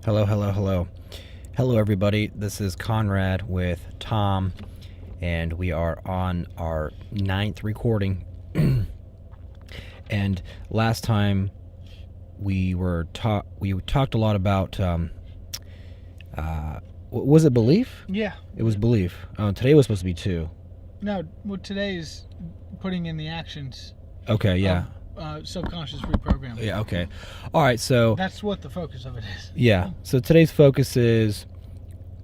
Hello, hello, hello. Hello, everybody. This is Conrad with Tom, and we are on our 9th recording. And last time we talked a lot about was it belief? Yeah. It was belief. Today was supposed to be 2. No, well, today is putting in the actions. Okay, yeah. Subconscious reprogramming. Yeah, okay. All right, so That's what the focus of it is. yeah. So today's focus is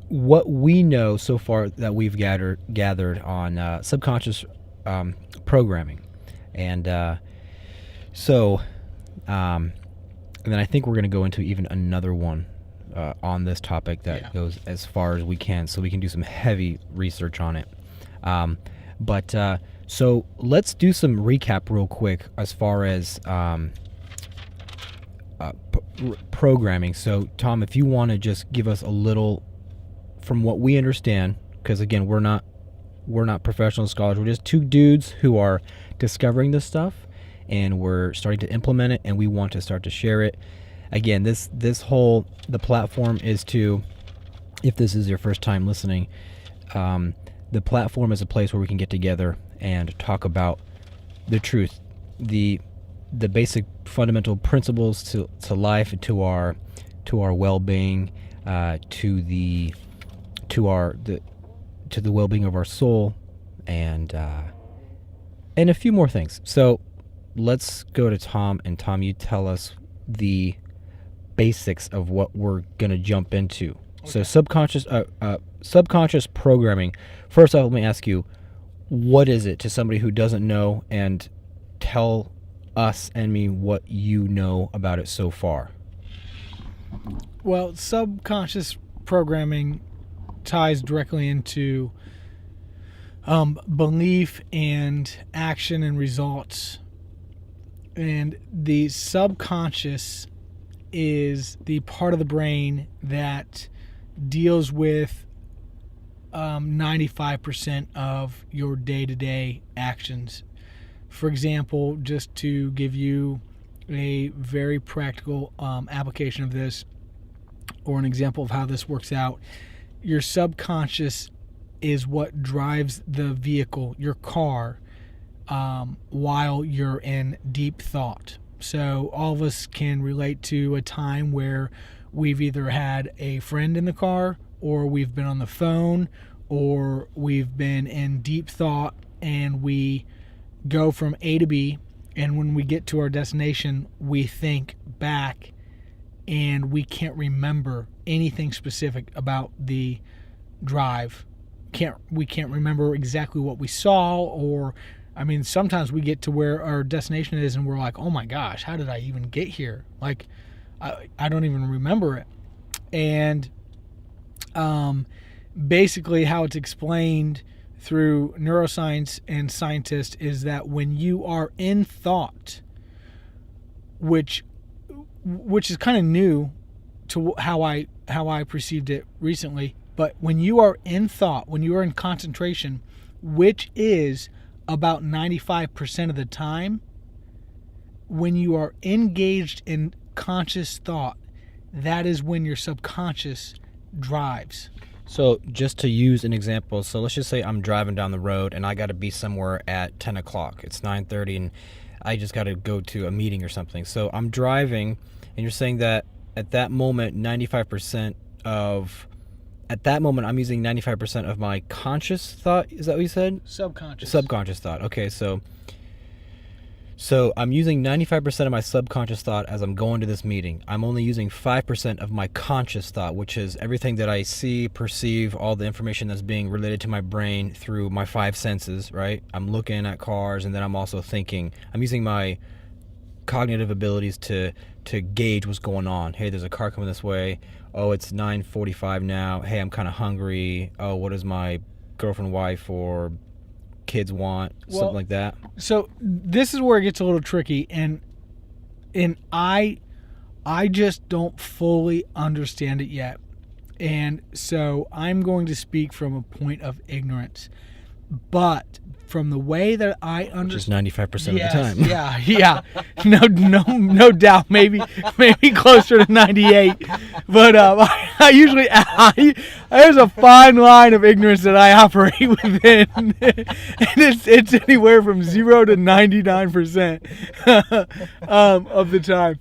what we know so far that we've gathered on subconscious programming, and and then I think we're going to go into even another one on this topic that goes as far as we can, so we can do some heavy research on it. So let's do some recap real quick as far as programming. So Tom, if you want to just give us a little from what we understand, because again, we're not professional scholars. We're just two dudes who are discovering this stuff, and we're starting to implement it, and we want to start to share it. Again, the platform is to, if this is your first time listening, the platform is a place where we can get together and talk about the truth, the basic fundamental principles to life and to our well-being, to the well-being of our soul, and a few more things. So let's go to Tom, and Tom, you tell us the basics of what we're gonna jump into. Okay. So subconscious programming. First off, let me ask you, what is it to somebody who doesn't know, and tell us and me what you know about it so far. Well, subconscious programming ties directly into belief and action and results. And the subconscious is the part of the brain that deals with 95% of your day-to-day actions. For example, just to give you a very practical application of this, or an example of how this works out, your subconscious is what drives the vehicle, your car, while you're in deep thought. So all of us can relate to a time where we've either had a friend in the car, or we've been on the phone, or we've been in deep thought, and we go from A to B, and when we get to our destination, we think back, and we can't remember anything specific about the drive. We can't remember exactly what we saw, or sometimes we get to where our destination is and we're like, oh my gosh, how did I even get here? Like, I don't even remember it. And basically how it's explained through neuroscience and scientists is that when you are in thought, which is kind of new to how I perceived it recently, but when you are in thought, when you are in concentration, which is about 95% of the time, when you are engaged in conscious thought, that is when your subconscious drives. So just to use an example, so let's just say I'm driving down the road and I got to be somewhere at 10 o'clock. It's 9:30 and I just got to go to a meeting or something. So I'm driving, and you're saying that at that moment, I'm using 95% of my conscious thought. Is that what you said? Subconscious thought. Okay, so I'm using 95% of my subconscious thought as I'm going to this meeting. I'm only using 5% of my conscious thought, which is everything that I see, perceive, all the information that's being related to my brain through my 5 senses, right? I'm looking at cars, and then I'm also thinking. I'm using my cognitive abilities to gauge what's going on. Hey, there's a car coming this way. Oh, it's 9:45 now. Hey, I'm kind of hungry. Oh, what does my girlfriend, wife, or kids want? Something like that. So this is where it gets a little tricky, and I just don't fully understand it yet. And so I'm going to speak from a point of ignorance. But from the way that I Just understand, 95% of the time. yeah, no doubt, maybe closer to 98. But I usually there's a fine line of ignorance that I operate within, and it's anywhere from 0 to 99% of the time.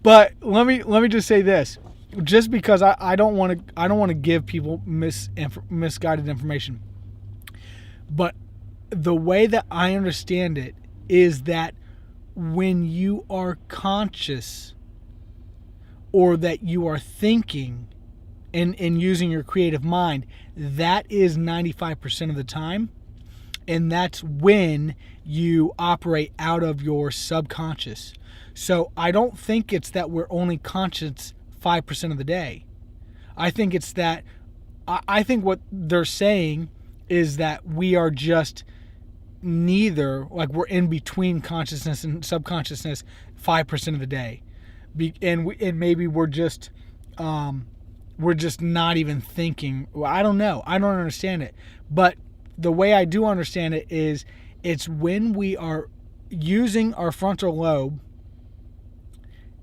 But let me just say this, just because I don't want to give people misguided information, but the way that I understand it is that when you are conscious, or that you are thinking and using your creative mind, that is 95% of the time. And that's when you operate out of your subconscious. So I don't think it's that we're only conscious 5% of the day. I think it's that, I think what they're saying is that we are just neither, like we're in between consciousness and subconsciousness 5% of the day. And maybe we're just not even thinking. Well, I don't know. I don't understand it. But the way I do understand it is it's when we are using our frontal lobe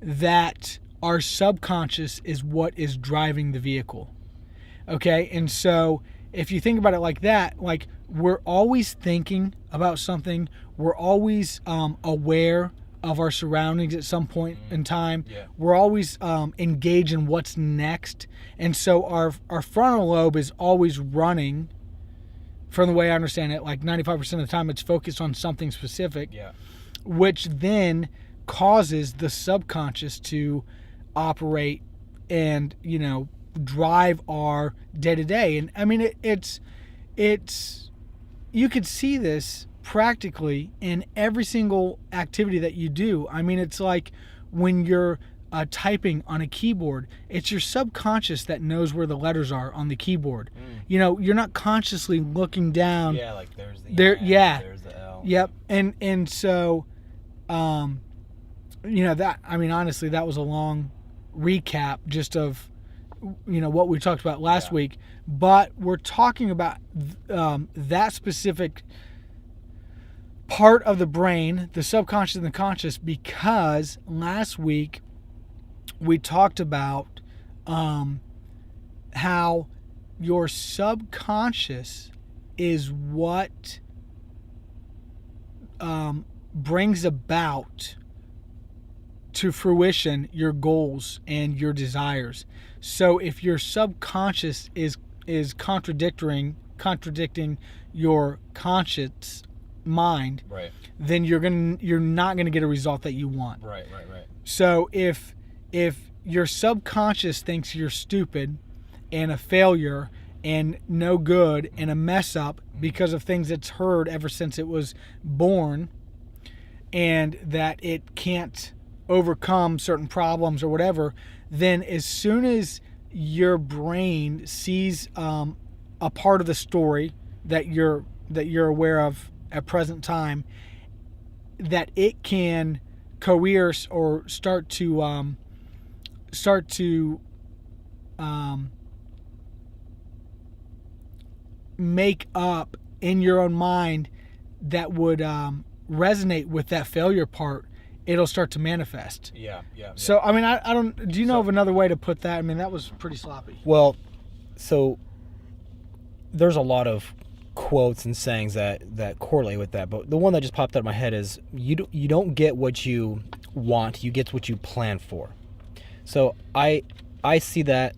that our subconscious is what is driving the vehicle. Okay? And so if you think about it like that, like we're always thinking about something, we're always aware of our surroundings at some point in time. Yeah. We're always engaged in what's next. And so our frontal lobe is always running, from the way I understand it, like 95% of the time it's focused on something specific, which then causes the subconscious to operate and, drive our day-to-day. And I mean, it's you could see this practically in every single activity that you do. I mean, it's like when you're typing on a keyboard, it's your subconscious that knows where the letters are on the keyboard. You're not consciously looking down. Yeah, like there's the there. N, Yeah. there's the L. Yep. And so, that, I mean, honestly, that was a long recap just of, what we talked about last week. But we're talking about that specific part of the brain, the subconscious and the conscious, because last week we talked about how your subconscious is what brings about to fruition your goals and your desires. So if your subconscious is contradicting your conscious mind, Right. then you're not gonna get a result that you want. Right. So if your subconscious thinks you're stupid and a failure and no good and a mess up because of things it's heard ever since it was born, and that it can't overcome certain problems or whatever, then as soon as your brain sees a part of the story that you're aware of at present time, that it can coerce or start to make up in your own mind that would resonate with that failure part, it'll start to manifest. Yeah. So, I mean, I don't... Do you know of another way to put that? I mean, that was pretty sloppy. Well, so there's a lot of quotes and sayings that correlate with that, but the one that just popped out of my head is you don't get what you want, you get what you plan for. So I see that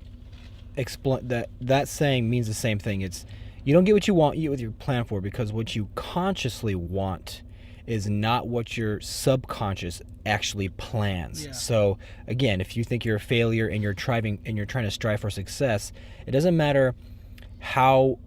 that saying means the same thing. It's you don't get what you want, you get what you plan for, because what you consciously want is not what your subconscious actually plans. Yeah. So again, if you think you're a failure and you're trying to strive for success, it doesn't matter how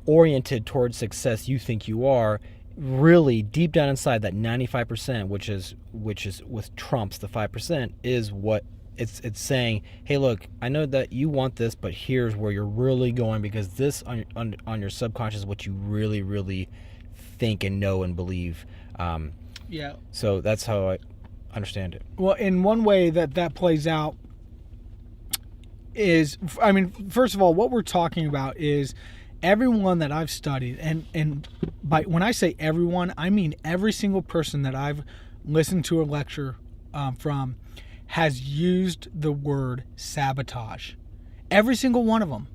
oriented towards success you think you are. Really deep down inside, that 95%, which is with trumps the 5%, is what it's saying. Hey, look, I know that you want this, but here's where you're really going, because this on your subconscious is what you really, really think and know and believe. Yeah. So that's how I understand it. Well, in one way that plays out is, I mean, first of all, what we're talking about is everyone that I've studied, and by when I say everyone, I mean every single person that I've listened to a lecture from has used the word sabotage. Every single one of them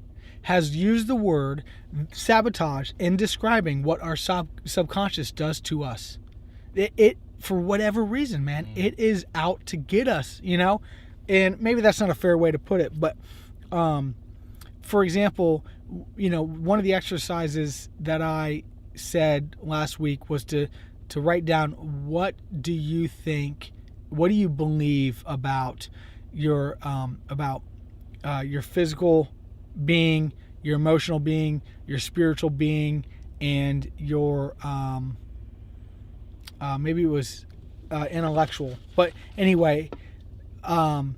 has used the word sabotage in describing what our subconscious does to us. It for whatever reason, man, it is out to get us, you know? And maybe that's not a fair way to put it, but for example, you know, one of the exercises that I said last week was to write down what do you believe about your physical being, your emotional being, your spiritual being, and your maybe it was intellectual. But anyway, one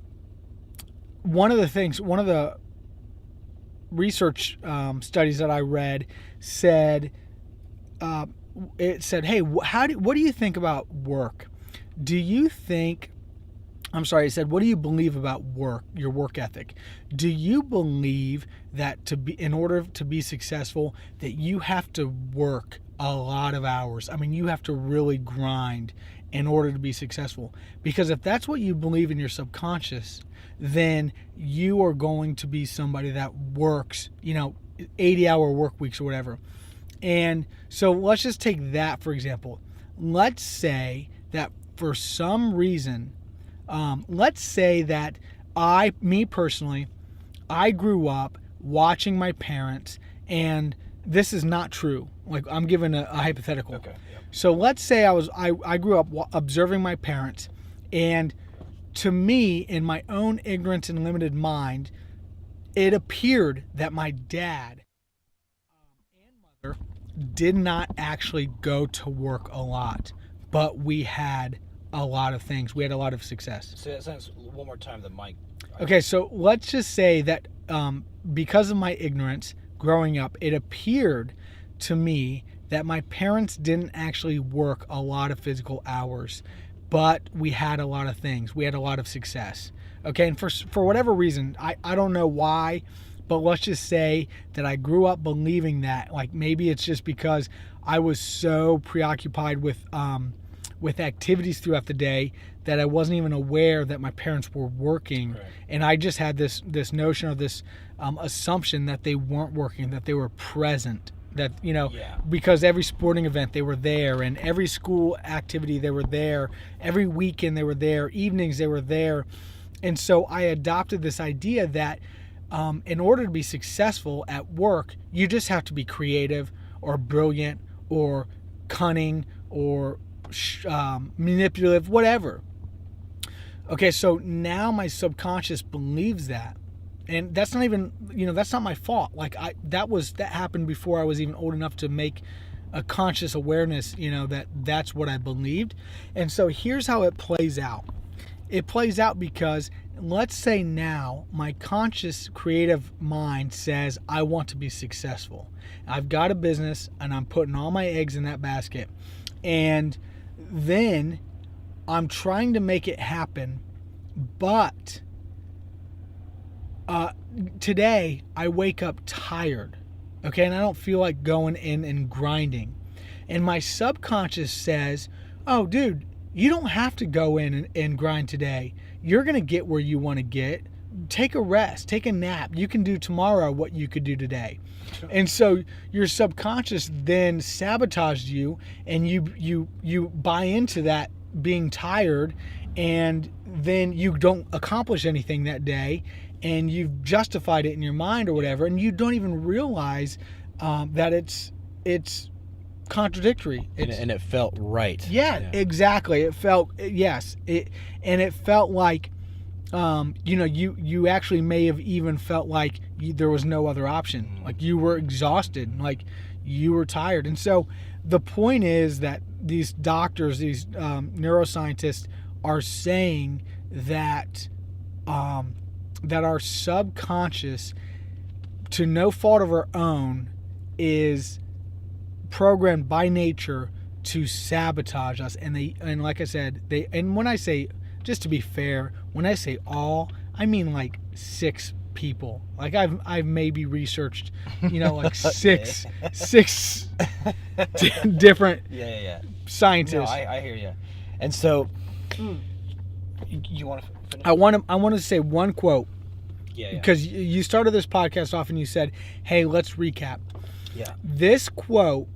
of the research studies that I read said, it said, hey, what do you think about work? It said, what do you believe about work, your work ethic? Do you believe that in order to be successful, that you have to work a lot of hours? I mean, you have to really grind in order to be successful. Because if that's what you believe in your subconscious, then you are going to be somebody that works, 80-hour work weeks or whatever. And so let's just take that for example. Let's say that for some reason, let's say that me personally, I grew up watching my parents, and this is not true. Like, I'm giving a hypothetical. Okay. Yep. So let's say I grew up observing my parents, and to me, in my own ignorance and limited mind, it appeared that my dad and mother did not actually go to work a lot, but we had a lot of things. We had a lot of success. Say that sentence one more time, the mic. Okay, so let's just say that because of my ignorance growing up, it appeared to me that my parents didn't actually work a lot of physical hours, but we had a lot of things. We had a lot of success. Okay, and for whatever reason, I don't know why, but let's just say that I grew up believing that. Like, maybe it's just because I was so preoccupied with activities throughout the day that I wasn't even aware that my parents were working. Right. And I just had this notion of this assumption that they weren't working, that they were present, that, because every sporting event they were there, and every school activity they were there, every weekend they were there, evenings they were there. And so I adopted this idea that in order to be successful at work, you just have to be creative or brilliant or cunning or manipulative, whatever. Okay, so now my subconscious believes that, and that's not even, that's not my fault. Like, that happened before I was even old enough to make a conscious awareness, that's what I believed. And so here's how it plays out. It plays out because, let's say now my conscious creative mind says, I want to be successful. I've got a business and I'm putting all my eggs in that basket. And then I'm trying to make it happen, but today I wake up tired, okay, and I don't feel like going in and grinding. And my subconscious says, oh, dude, you don't have to go in and grind today. You're going to get where you want to get. Take a rest, take a nap. You can do tomorrow what you could do today. And so your subconscious then sabotaged you, and you buy into that being tired, and then you don't accomplish anything that day, and you've justified it in your mind or whatever, and you don't even realize that it's contradictory. And it felt right. Yeah, exactly. It felt, yes. It felt like, you actually may have even felt like there was no other option. Like, you were exhausted, like you were tired. And so the point is that these doctors, these neuroscientists are saying that that our subconscious, to no fault of our own, is programmed by nature to sabotage us. And like I said, when I say, just to be fair, when I say all, I mean like 6 people. Like I've maybe researched, like Okay. six different Yeah. scientists. No, I hear you. And so, you want to finish? I want to say one quote Yeah. because you started this podcast off and you said, "Hey, let's recap." Yeah. This quote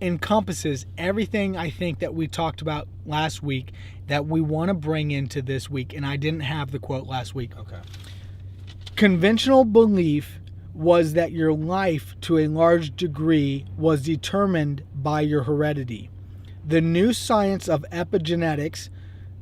encompasses everything I think that we talked about last week that we want to bring into this week, and I didn't have the quote last week. Okay. Conventional belief was that your life, to a large degree, was determined by your heredity. The new science of epigenetics,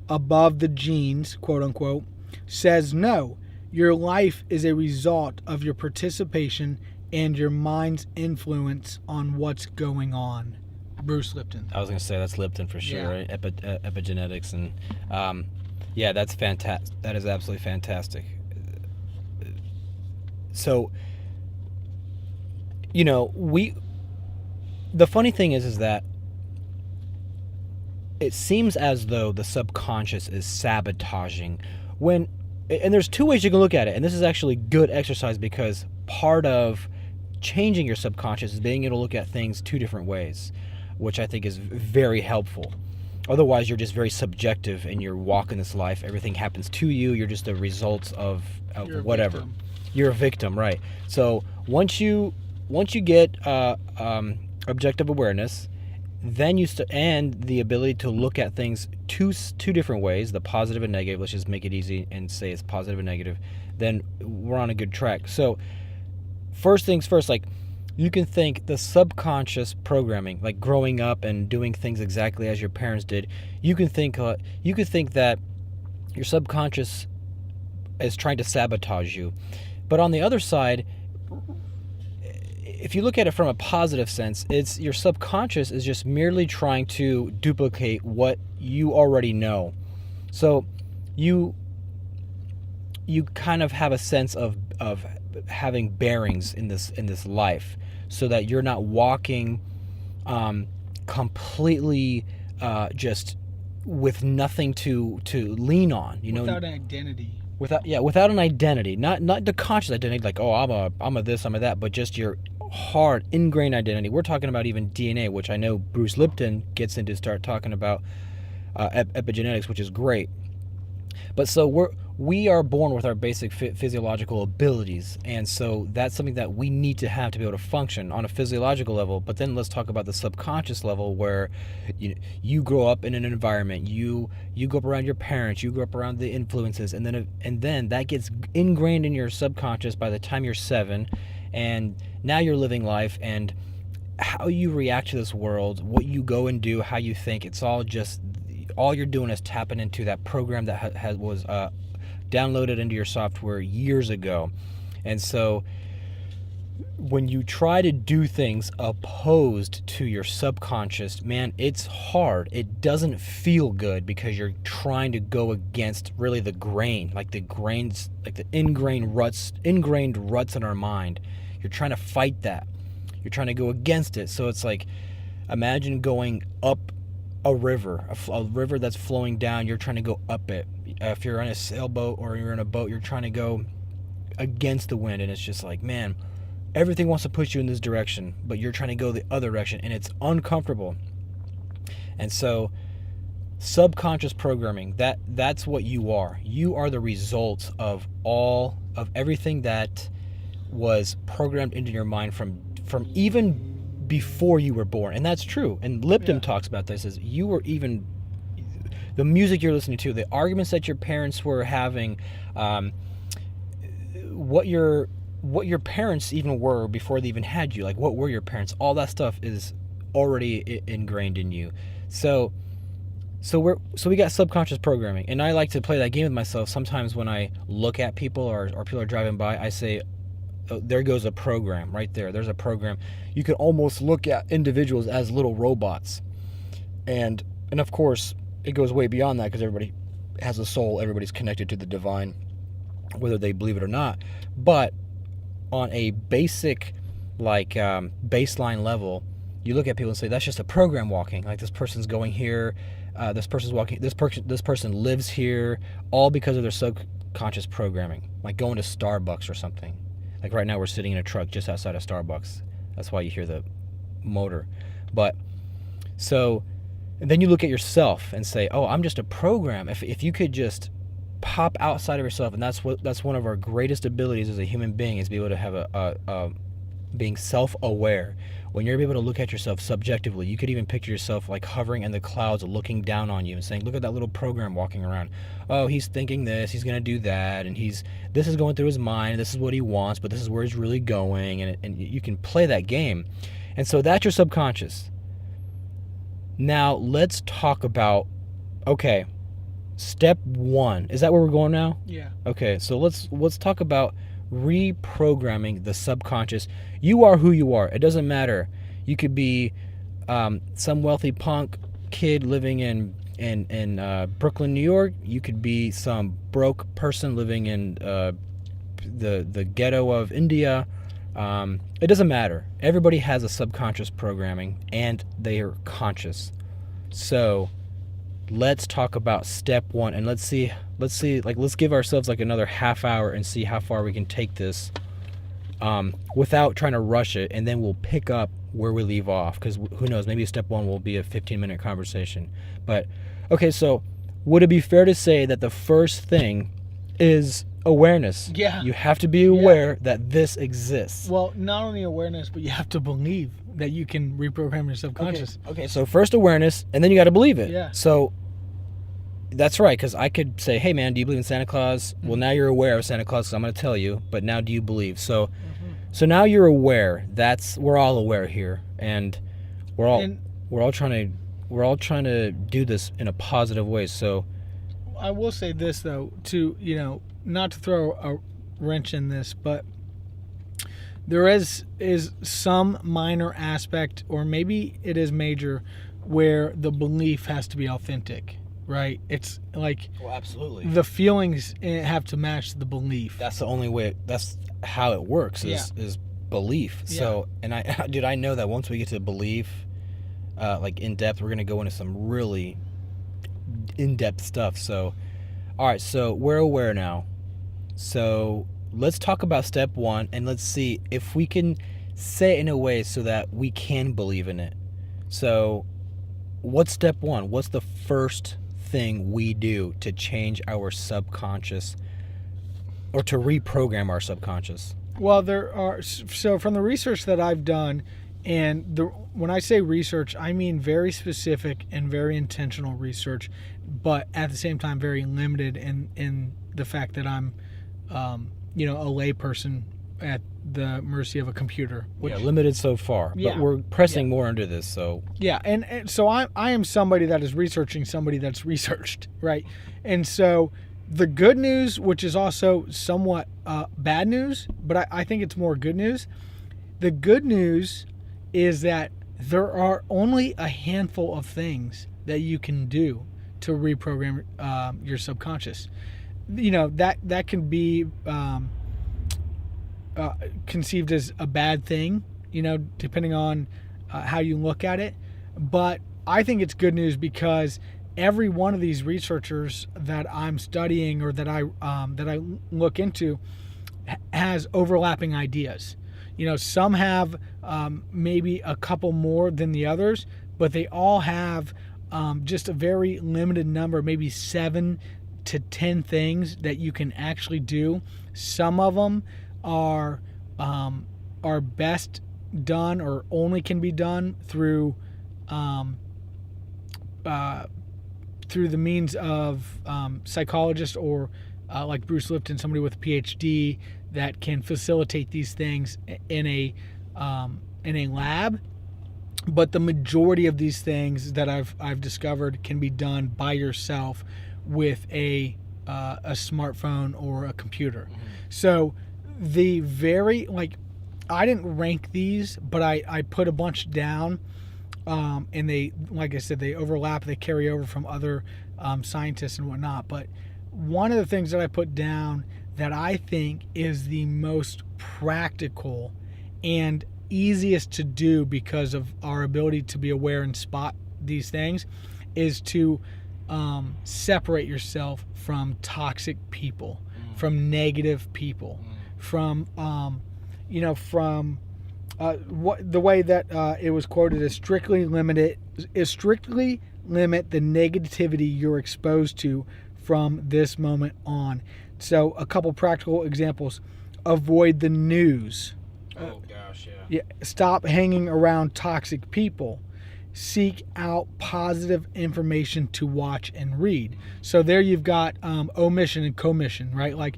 above the genes, quote unquote, says no. Your life is a result of your participation and your mind's influence on what's going on. Bruce Lipton. I was going to say that's Lipton for sure, Yeah. right? Epigenetics. And yeah, that's fantastic. That is absolutely fantastic. So, the funny thing is that it seems as though the subconscious is sabotaging and there's two ways you can look at it. And this is actually good exercise because part of changing your subconscious is being able to look at things two different ways, which I think is very helpful. Otherwise, you're just very subjective and you're walking this life. Everything happens to you. You're just the results of whatever. Victim. You're a victim, right? So once you get objective awareness, then and the ability to look at things two different ways, the positive and negative. Let's just make it easy and say it's positive and negative. Then we're on a good track. So first things first, like you can think the subconscious programming, like growing up and doing things exactly as your parents did. You can think that your subconscious is trying to sabotage you. But on the other side, if you look at it from a positive sense, it's your subconscious is just merely trying to duplicate what you already know. So you kind of have a sense of having bearings in this life, so that you're not walking completely just with nothing to lean on. Without an identity. Without an identity, not the conscious identity, like, oh, I'm a this, I'm a that, but just your hard ingrained identity. We're talking about even DNA, which I know Bruce Lipton gets into, start talking about epigenetics, which is great. But so we are born with our basic physiological abilities, and so that's something that we need to have to be able to function on a physiological level. But then let's talk about the subconscious level, where you grow up in an environment, you grow up around your parents, you grow up around the influences, and then that gets ingrained in your subconscious by the time you're 7, and now you're living life, and how you react to this world, what you go and do, how you think, it's all you're doing is tapping into that program that was downloaded into your software years ago. And so when you try to do things opposed to your subconscious, man, it's hard. It doesn't feel good because you're trying to go against really the grain, like the ingrained ruts in our mind. You're trying to fight that. You're trying to go against it. So it's like, imagine going up a river that's flowing down. You're trying to go up it. If you're on a sailboat or you're in a boat, you're trying to go against the wind, and it's just like, man, everything wants to push you in this direction, but you're trying to go the other direction, and it's uncomfortable. And so subconscious programming, that's what you are. You are the result of everything that was programmed into your mind from even before you were born. And that's true. And Lipton talks about this, is you were even the music you're listening to, the arguments that your parents were having, what your parents even were before they even had you, like what were your parents, all that stuff is already ingrained in you. So we got subconscious programming, and I like to play that game with myself. Sometimes when I look at people or people are driving by, I say, oh, there goes a program right there. There's a program. You can almost look at individuals as little robots, and of course it goes way beyond that, because everybody has a soul. Everybody's connected to the divine, whether they believe it or not. But on a basic, baseline level, you look at people and say, that's just a program walking. Like, this person's going here, this person's walking, this person lives here, all because of their subconscious programming, like going to Starbucks or something. Like right now we're sitting in a truck just outside of Starbucks. That's why you hear the motor. But so and then you look at yourself and say, oh, I'm just a program. If you could just pop outside of yourself, and that's one of our greatest abilities as a human being, is be able to have a being self-aware. When you're able to look at yourself subjectively, you could even picture yourself like hovering in the clouds, looking down on you and saying, look at that little program walking around. Oh, he's thinking this, he's going to do that, and this is going through his mind, this is what he wants, but this is where he's really going, and you can play that game. And so that's your subconscious. Now, let's talk about, okay, step 1. Is that where we're going now? Yeah. Okay, so let's talk about reprogramming the subconscious. You are who you are. It doesn't matter. You could be some wealthy punk kid living in Brooklyn, New York. You could be some broke person living in the ghetto of India. It doesn't matter. Everybody has a subconscious programming, and they are conscious. So let's talk about step 1, and let's give ourselves like another half hour and see how far we can take this without trying to rush it, and then we'll pick up where we leave off, because who knows, maybe step 1 will be a 15-minute conversation. But okay, so would it be fair to say that the first thing is awareness? Yeah. You have to be aware that this exists. Well, not only awareness, but you have to believe that you can reprogram your subconscious. Okay, so first awareness, and then you got to believe it. Yeah. So that's right, because I could say, hey man, do you believe in Santa Claus? Mm-hmm. Well, now you're aware of Santa Claus, so I'm going to tell you, but now do you believe? So so now you're aware. We're all aware here, and we're all trying to do this in a positive way. So I will say this though, to not to throw a wrench in this, but there is some minor aspect, or maybe it is major, where the belief has to be authentic, right? It's like, well, absolutely, the feelings have to match the belief. That's the only way. That's how it works. Is belief. Yeah. So, and I know that once we get to belief, like in depth, we're gonna go into some really in-depth stuff. So, all right, so we're aware now. So let's talk about step 1, and let's see if we can say it in a way so that we can believe in it. So what's step 1? What's the first thing we do to change our subconscious, or to reprogram our subconscious? Well, so from the research that I've done, and when I say research, I mean very specific and very intentional research, but at the same time very limited in the fact that I'm a layperson at the mercy of a computer. Limited so far, but we're pressing more into this. So and so I am somebody that is researching somebody that's researched, right? And so the good news, which is also somewhat bad news, but I think it's more good news. The good news is that there are only a handful of things that you can do to reprogram your subconscious. That can be conceived as a bad thing, depending on how you look at it. But I think it's good news, because every one of these researchers that I'm studying, or that I look into, has overlapping ideas. Some have maybe a couple more than the others, but they all have just a very limited number, maybe 7 to 10 things that you can actually do. Some of them are best done, or only can be done through the means of psychologists, or like Bruce Lipton, somebody with a PhD that can facilitate these things in a lab. But the majority of these things that I've discovered can be done by yourself with a smartphone or a computer. Mm-hmm. So I didn't rank these, but I put a bunch down, and they, like I said, they overlap, they carry over from other scientists and whatnot. But one of the things that I put down that I think is the most practical and easiest to do, because of our ability to be aware and spot these things, is to separate yourself from toxic people. from negative people, from what the way that it was quoted as strictly limit the negativity you're exposed to from this moment on. So a couple practical examples: avoid the news. Oh gosh, Yeah. Stop hanging around toxic people. Seek out positive information to watch and read. So there you've got omission and commission, right? Like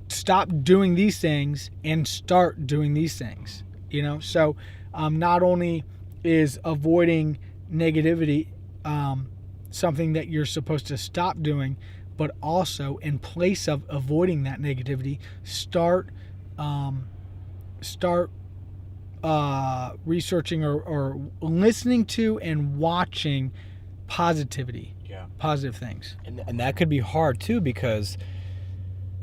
stop doing these things and start doing these things. So not only is avoiding negativity something that you're supposed to stop doing, but also in place of avoiding that negativity, start researching or listening to and watching positivity, positive things. And that could be hard too, because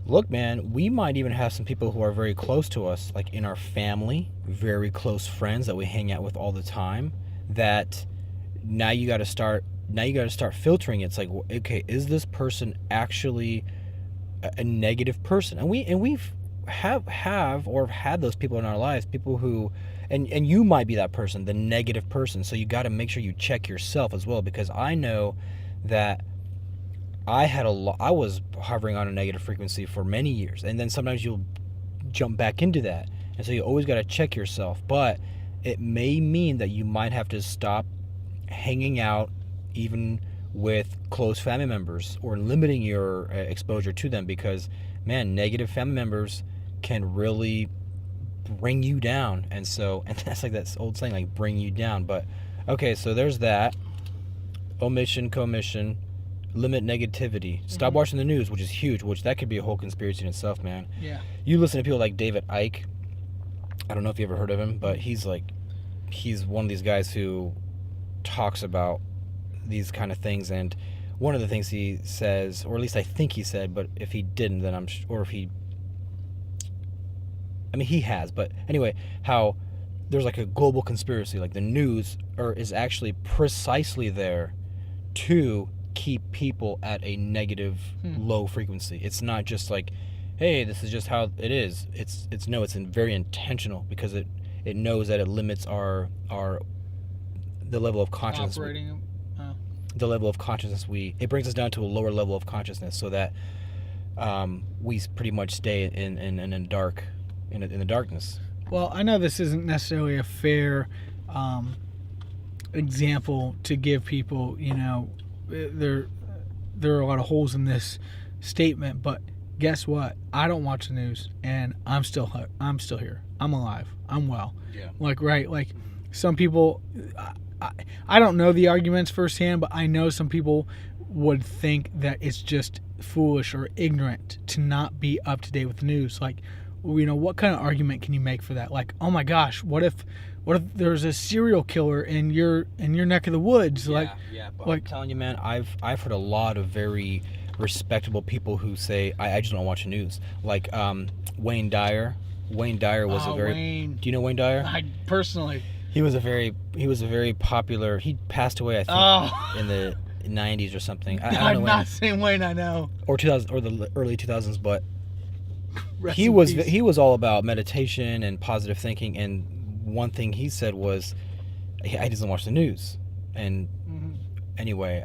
look, man, we might even have some people who are very close to us, like in our family, very close friends that we hang out with all the time, that now you got to start filtering. It's like, okay, is this person actually a negative person? And we've had those people in our lives, people who, and you might be that person, the negative person. So you got to make sure you check yourself as well, because I know that I was hovering on a negative frequency for many years, and then sometimes you'll jump back into that, and so you always got to check yourself. But it may mean that you might have to stop hanging out even with close family members, or limiting your exposure to them, because man, negative family members can really bring you down. And that's like that old saying, like, bring you down. But okay, so there's that. Omission, commission, limit negativity. Stop watching the news, which is huge, which that could be a whole conspiracy in itself, man. Yeah. You listen to people like David Icke. I don't know if you ever heard of him, but he's one of these guys who talks about these kind of things. And one of the things he says, or at least I think he said, but if he didn't, then he has, but anyway, how there's like a global conspiracy, like the news is actually precisely there to keep people at a negative, low frequency. It's not just like, hey, this is just how it is. It's very intentional, because it knows that it limits the level of consciousness. The level of consciousness it brings us down to a lower level of consciousness, so that we pretty much stay in the darkness. Well, I know this isn't necessarily a fair example to give people. There are a lot of holes in this statement, but guess what? I don't watch the news, and I'm still here. I'm alive. I'm well. Yeah. Like some people, I don't know the arguments firsthand, but I know some people would think that it's just foolish or ignorant to not be up to date with the news. Like, what kind of argument can you make for that? Like, oh my gosh, what if there's a serial killer in your neck of the woods? But I'm telling you, man, I've heard a lot of very respectable people who say, I just don't watch the news. Like Wayne Dyer. Wayne Dyer was Wayne. Do you know Wayne Dyer? I personally. He was a very popular. He passed away, I think, in the 90s or something. I'm not saying Wayne, I know. Or 2000, or the early 2000s, but Rest he was all about meditation and positive thinking. And one thing he said was, he doesn't watch the news. And anyway,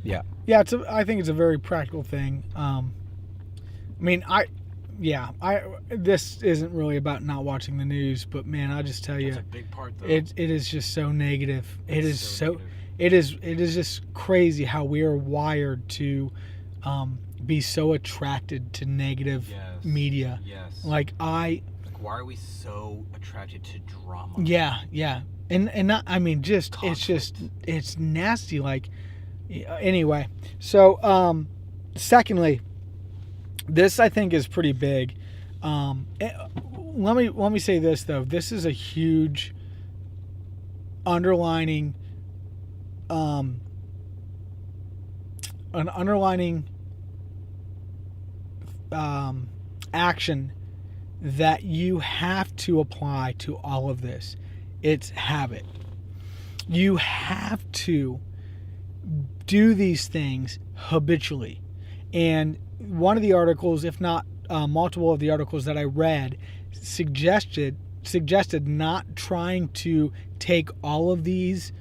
yeah. I think it's a very practical thing. This isn't really about not watching the news, but man, I'll just tell you, that's a big part, though. It is just so negative. It is just crazy how we are wired to be so attracted to negative media. Yes. Like why are we so attracted to drama? Yeah. And not, just conflict. it's nasty. Like, anyway. So secondly, this I think is pretty big. Let me say this though. This is a huge underlining action that you have to apply to all of this. It's habit. You have to do these things habitually. And one of the articles, if not multiple of the articles that I read, suggested not trying to take all of these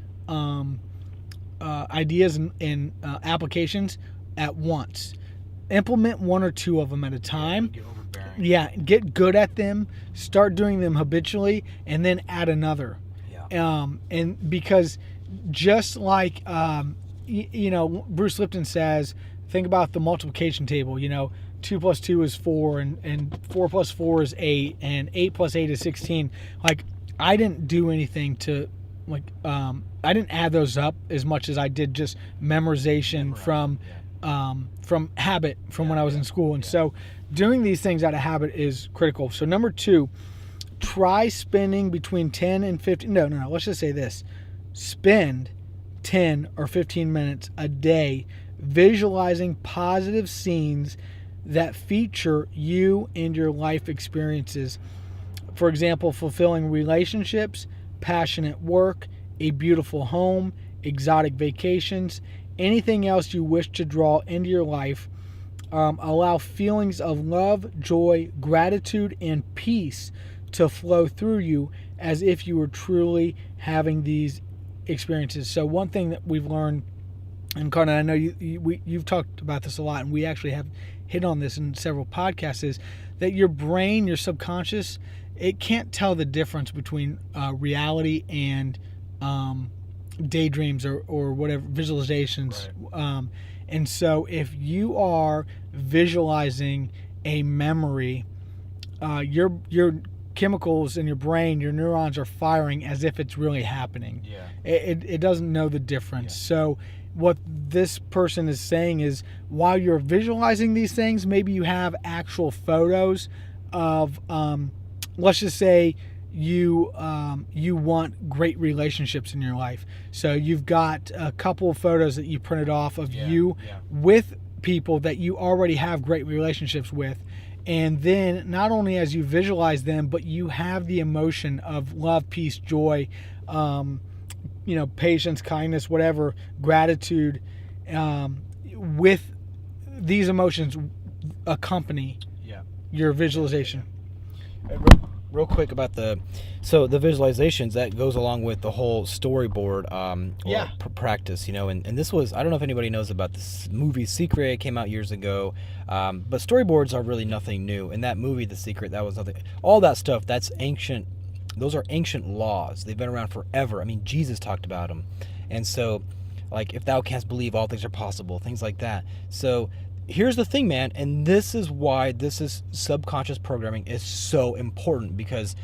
ideas and applications at once. Implement one or two of them at a time. Get good at them, start doing them habitually, and then add another. And because just like Bruce Lipton says, think about the multiplication table. 2 plus 2 is 4, and 4 plus 4 is 8, and 8 plus 8 is 16. Like, I didn't do anything to, I didn't add those up as much as I did just memorization from habit from when I was in school. And so doing these things out of habit is critical. So number 2, try spending between 10 and 15. No. Let's just say this. Spend 10 or 15 minutes a day visualizing positive scenes that feature you and your life experiences. For example, fulfilling relationships, passionate work, a beautiful home, exotic vacations, anything else you wish to draw into your life. Allow feelings of love, joy, gratitude, and peace to flow through you as if you were truly having these experiences. So one thing that we've learned, and Carter, I know you've talked about this a lot, and we actually have hit on this in several podcasts, is that your brain, your subconscious, it can't tell the difference between reality and daydreams or whatever, visualizations. Right. And so if you are visualizing a memory, your chemicals in your brain, your neurons are firing as if it's really happening. It doesn't know the difference. So what this person is saying is, while you're visualizing these things, maybe you have actual photos of, let's just say you want great relationships in your life. So you've got a couple of photos that you printed off of you with people that you already have great relationships with. And then not only as you visualize them, but you have the emotion of love, peace, joy, patience, kindness, whatever, gratitude, with these emotions accompany your visualization. Real quick about the visualizations, that goes along with the whole storyboard practice, and this was, I don't know if anybody knows about this movie Secret. It came out years ago, but storyboards are really nothing new. In that movie The Secret, that was nothing. All that stuff, that's ancient. Those are ancient laws. They've been around forever. I mean, Jesus talked about them. And so, like, if thou canst believe, all things are possible, things like that. So here's the thing, man, and this is why subconscious programming is so important, because,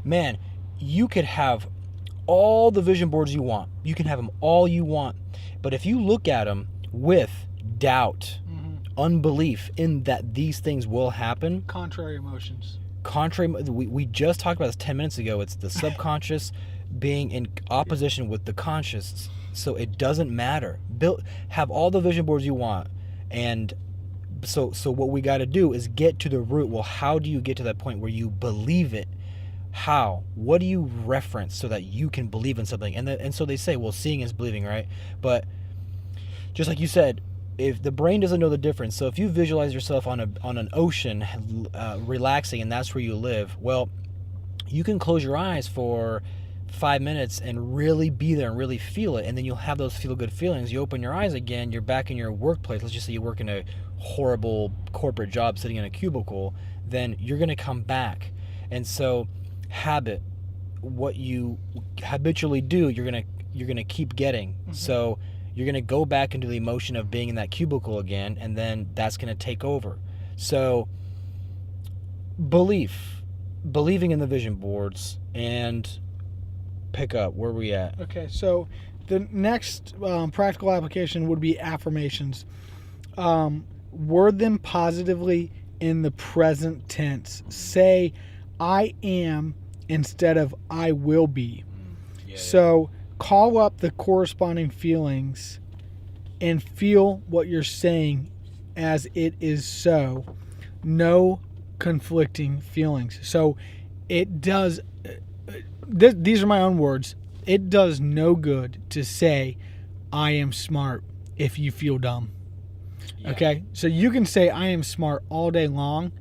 man, you could have all the vision boards you want. You can have them all you want. But if you look at them with doubt, unbelief in that these things will happen. Contrary emotions. We just talked about this 10 minutes ago. It's the subconscious being in opposition with the conscious. So it doesn't matter. Have all the vision boards you want. And so what we got to do is get to the root. Well, how do you get to that point where you believe it? How? What do you reference so that you can believe in something? And so they say, well, seeing is believing, right? But just like you said, if the brain doesn't know the difference, so if you visualize yourself on an ocean, relaxing, and that's where you live, well, you can close your eyes for 5 minutes and really be there and really feel it, and then you'll have those feel-good feelings. You open your eyes again, you're back in your workplace. Let's just say you work in a horrible corporate job sitting in a cubicle, then you're going to come back. And so habit, what you habitually do, you're going to keep getting. So you're going to go back into the emotion of being in that cubicle again, and then that's going to take over. So believing in the vision boards, and pick up where we at. Okay, so the next practical application would be affirmations. Word them positively in the present tense. Say, I am instead of I will be. So call up the corresponding feelings and feel what you're saying as it is so. No conflicting feelings. So it does, these are my own words, it does no good to say, I am smart, if you feel dumb. Yeah. Okay, so you can say I am smart all day long,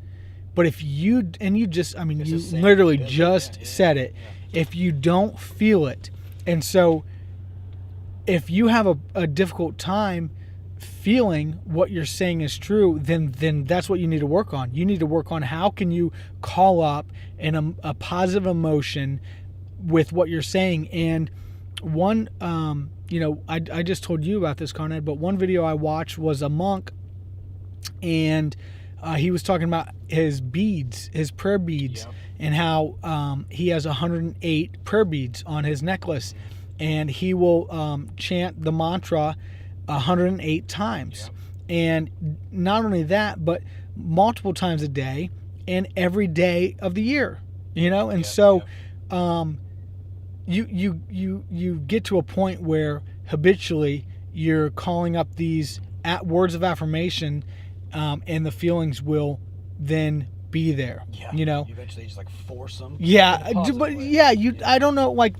but if you just, I mean, It's you the same. literally Yeah, just yeah, said it. If you don't feel it, and so if you have a difficult time feeling what you're saying is true, then that's what you need to work on. You need to work on how can you call up a positive emotion with what you're saying. And one, I just told you about this, Conrad, but one video I watched was a monk, and he was talking about his beads, his prayer beads, and how he has 108 prayer beads on his necklace, and he will chant the mantra 108 times. And not only that, but multiple times a day and every day of the year, and so you get to a point where habitually you're calling up these words of affirmation, and the feelings will then be there. You eventually just like force them. I don't know, like,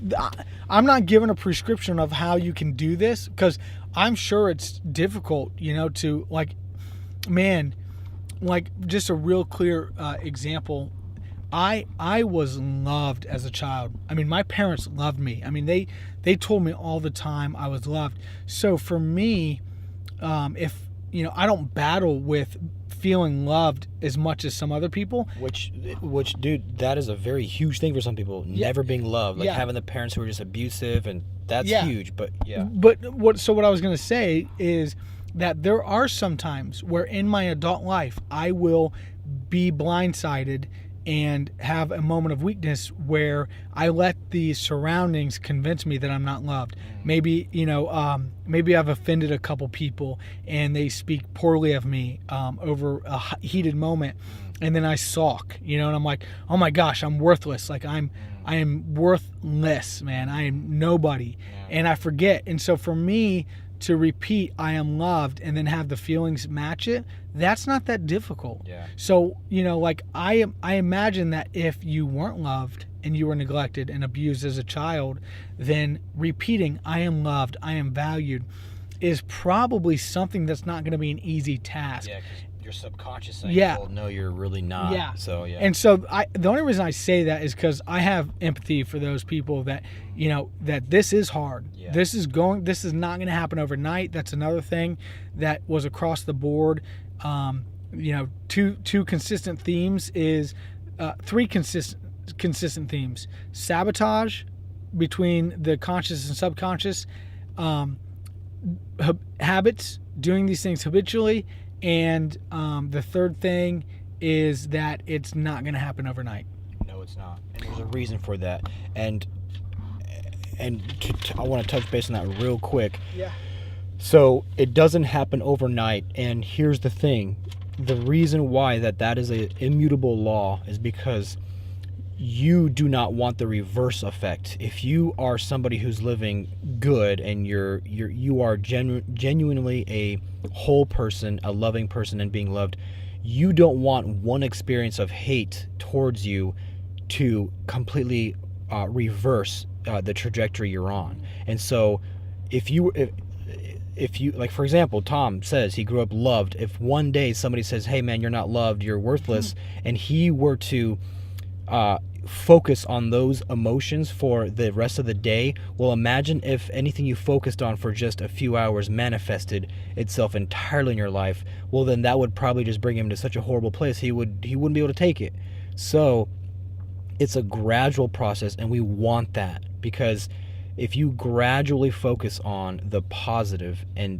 I'm not given a prescription of how you can do this, because I'm sure it's difficult, to, like, man, like, just a real clear example. I was loved as a child. I mean, my parents loved me. I mean, they told me all the time I was loved. So for me, if I don't battle with feeling loved as much as some other people. Which, dude, that is a very huge thing for some people. Never being loved, like having the parents who are just abusive, and that's huge. But But what I was gonna say is that there are some times where in my adult life I will be blindsided and have a moment of weakness where I let the surroundings convince me that I'm not loved. Maybe, maybe I've offended a couple people and they speak poorly of me over a heated moment, and then I sulk, and I'm like, oh my gosh, I'm worthless. Like I am worthless, man. I am nobody, and I forget. And so for me to repeat I am loved and then have the feelings match it, that's not that difficult. So like I imagine that if you weren't loved and you were neglected and abused as a child, then repeating I am loved, I am valued is probably something that's not going to be an easy task. Your subconscious saying, well, no, you're really not. And so the only reason I say that is because I have empathy for those people that that this is hard. This is not going to happen overnight. That's another thing that was across the board. Two consistent themes is three consistent themes: sabotage between the conscious and subconscious, habits, doing these things habitually. And the third thing is that it's not going to happen overnight. No, it's not. And there's a reason for that. And I want to touch base on that real quick. So it doesn't happen overnight. And here's the thing. The reason why that is an immutable law is because you do not want the reverse effect. If you are somebody who's living good and you are genuinely a whole person, a loving person, and being loved, you don't want one experience of hate towards you to completely reverse the trajectory you're on. And so if you like, for example, Tom says he grew up loved. If one day somebody says, hey man, you're not loved, you're worthless, and he were to focus on those emotions for the rest of the day, well, imagine if anything you focused on for just a few hours manifested itself entirely in your life. Well, then that would probably just bring him to such a horrible place he wouldn't be able to take it. So it's a gradual process, and we want that, because if you gradually focus on the positive and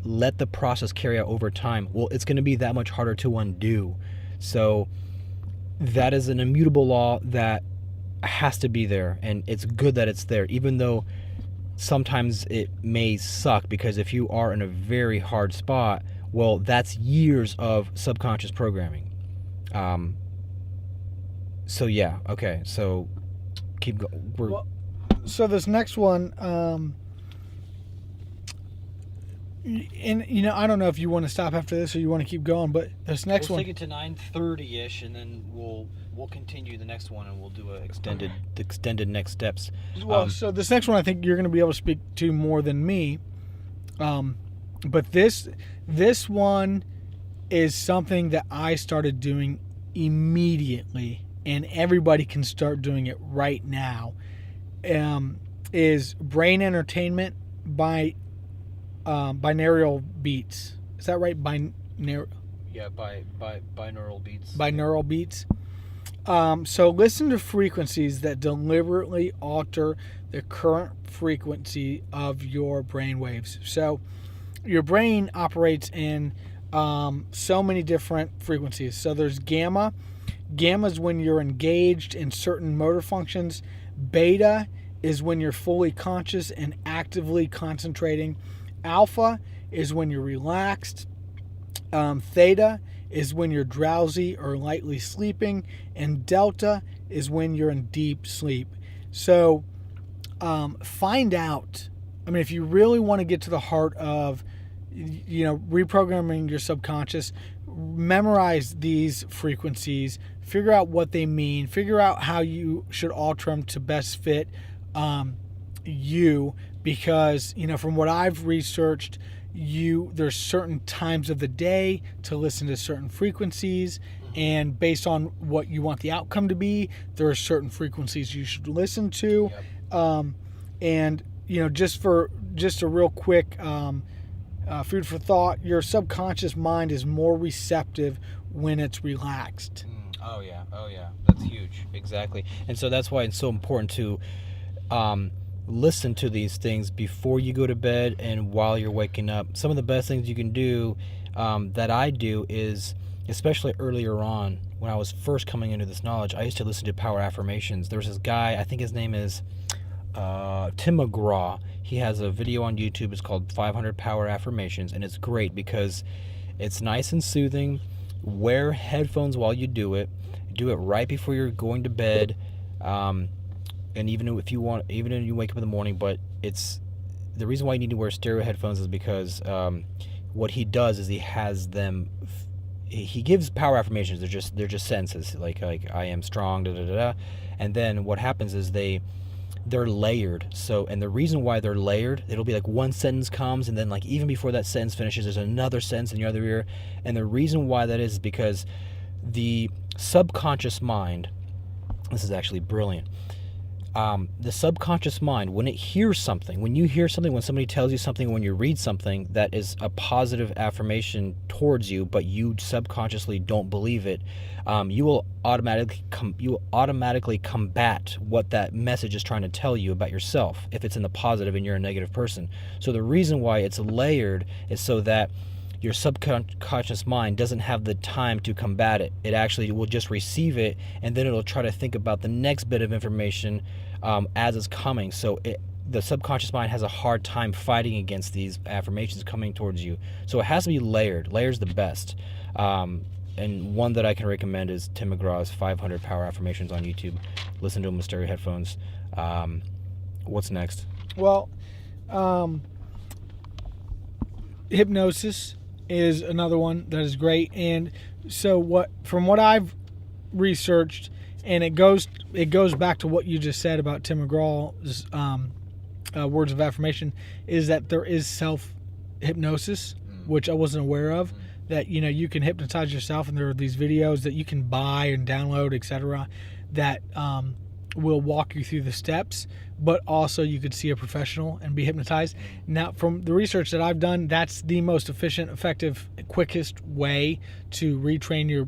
let the process carry out over time, well, it's going to be that much harder to undo. So that is an immutable law that has to be there, and it's good that it's there, even though sometimes it may suck, because if you are in a very hard spot, well, that's years of subconscious programming. So yeah, okay, so keep going. So this next one, and I don't know if you want to stop after this or you want to keep going, but this next one, we'll take it to 9:30ish, and then we'll continue the next one, and we'll do a extended next steps. Well, so this next one I think you're going to be able to speak to more than me. But this one is something that I started doing immediately, and everybody can start doing it right now. Is brain entertainment by binaural beats. Is that right? Yeah, by binaural beats. Binaural beats. So listen to frequencies that deliberately alter the current frequency of your brain waves. So your brain operates in so many different frequencies. So there's gamma. Gamma is when you're engaged in certain motor functions. Beta is when you're fully conscious and actively concentrating. Alpha is when you're relaxed. Theta is when you're drowsy or lightly sleeping. And delta is when you're in deep sleep. So find out. I mean, if you really want to get to the heart of, reprogramming your subconscious, memorize these frequencies, figure out what they mean, figure out how you should alter them to best fit you, because from what I've researched, there's certain times of the day to listen to certain frequencies, and based on what you want the outcome to be, there are certain frequencies you should listen to. Yep. And just a real quick food for thought, your subconscious mind is more receptive when it's relaxed. Oh yeah, that's huge. Exactly. And so that's why it's so important to listen to these things before you go to bed and while you're waking up. Some of the best things you can do that I do is, especially earlier on when I was first coming into this knowledge, I used to listen to power affirmations. There's this guy, I think his name is Tim McGraw. He has a video on YouTube. It's called 500 Power Affirmations, and it's great because it's nice and soothing. Wear headphones while you do it. Do it right before you're going to bed. And even if you want, even if you wake up in the morning, but it's the reason why you need to wear stereo headphones is because what he does is he has them. He gives power affirmations. They're just sentences like I am strong, da da da da, and then what happens is they're layered. So, and the reason why they're layered, it'll be like one sentence comes, and then like even before that sentence finishes, there's another sentence in your other ear. And the reason why that is because the subconscious mind. This is actually brilliant. The subconscious mind, when it hears something, when you hear something, when somebody tells you something, when you read something that is a positive affirmation towards you, but you subconsciously don't believe it, you will automatically combat what that message is trying to tell you about yourself if it's in the positive and you're a negative person. So the reason why it's layered is so that your subconscious mind doesn't have the time to combat it. It actually will just receive it, and then it'll try to think about the next bit of information as it's coming. So the subconscious mind has a hard time fighting against these affirmations coming towards you. So it has to be layered. Layer's the best. And one that I can recommend is Tim McGraw's 500 Power Affirmations on YouTube. Listen to them with stereo headphones. What's next? Well, hypnosis is another one that is great. And so from what I've researched, and it goes back to what you just said about Tim McGraw's words of affirmation, is that there is self-hypnosis, which I wasn't aware of, that you can hypnotize yourself, and there are these videos that you can buy and download, etc., that will walk you through the steps, but also you could see a professional and be hypnotized. Now, from the research that I've done, that's the most efficient, effective, quickest way to retrain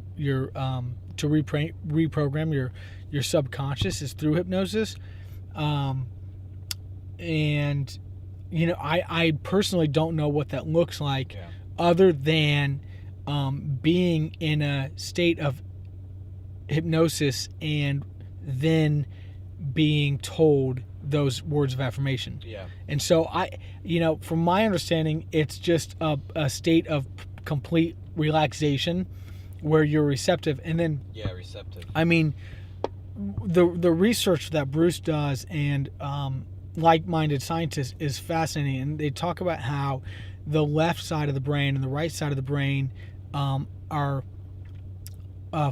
to reprogram your subconscious is through hypnosis. And I personally don't know what that looks like, other than being in a state of hypnosis and then being told those words of affirmation. Yeah. And so from my understanding, it's just a state of complete relaxation where you're receptive. And then receptive. I mean, the research that Bruce does and like-minded scientists is fascinating, and they talk about how the left side of the brain and the right side of the brain are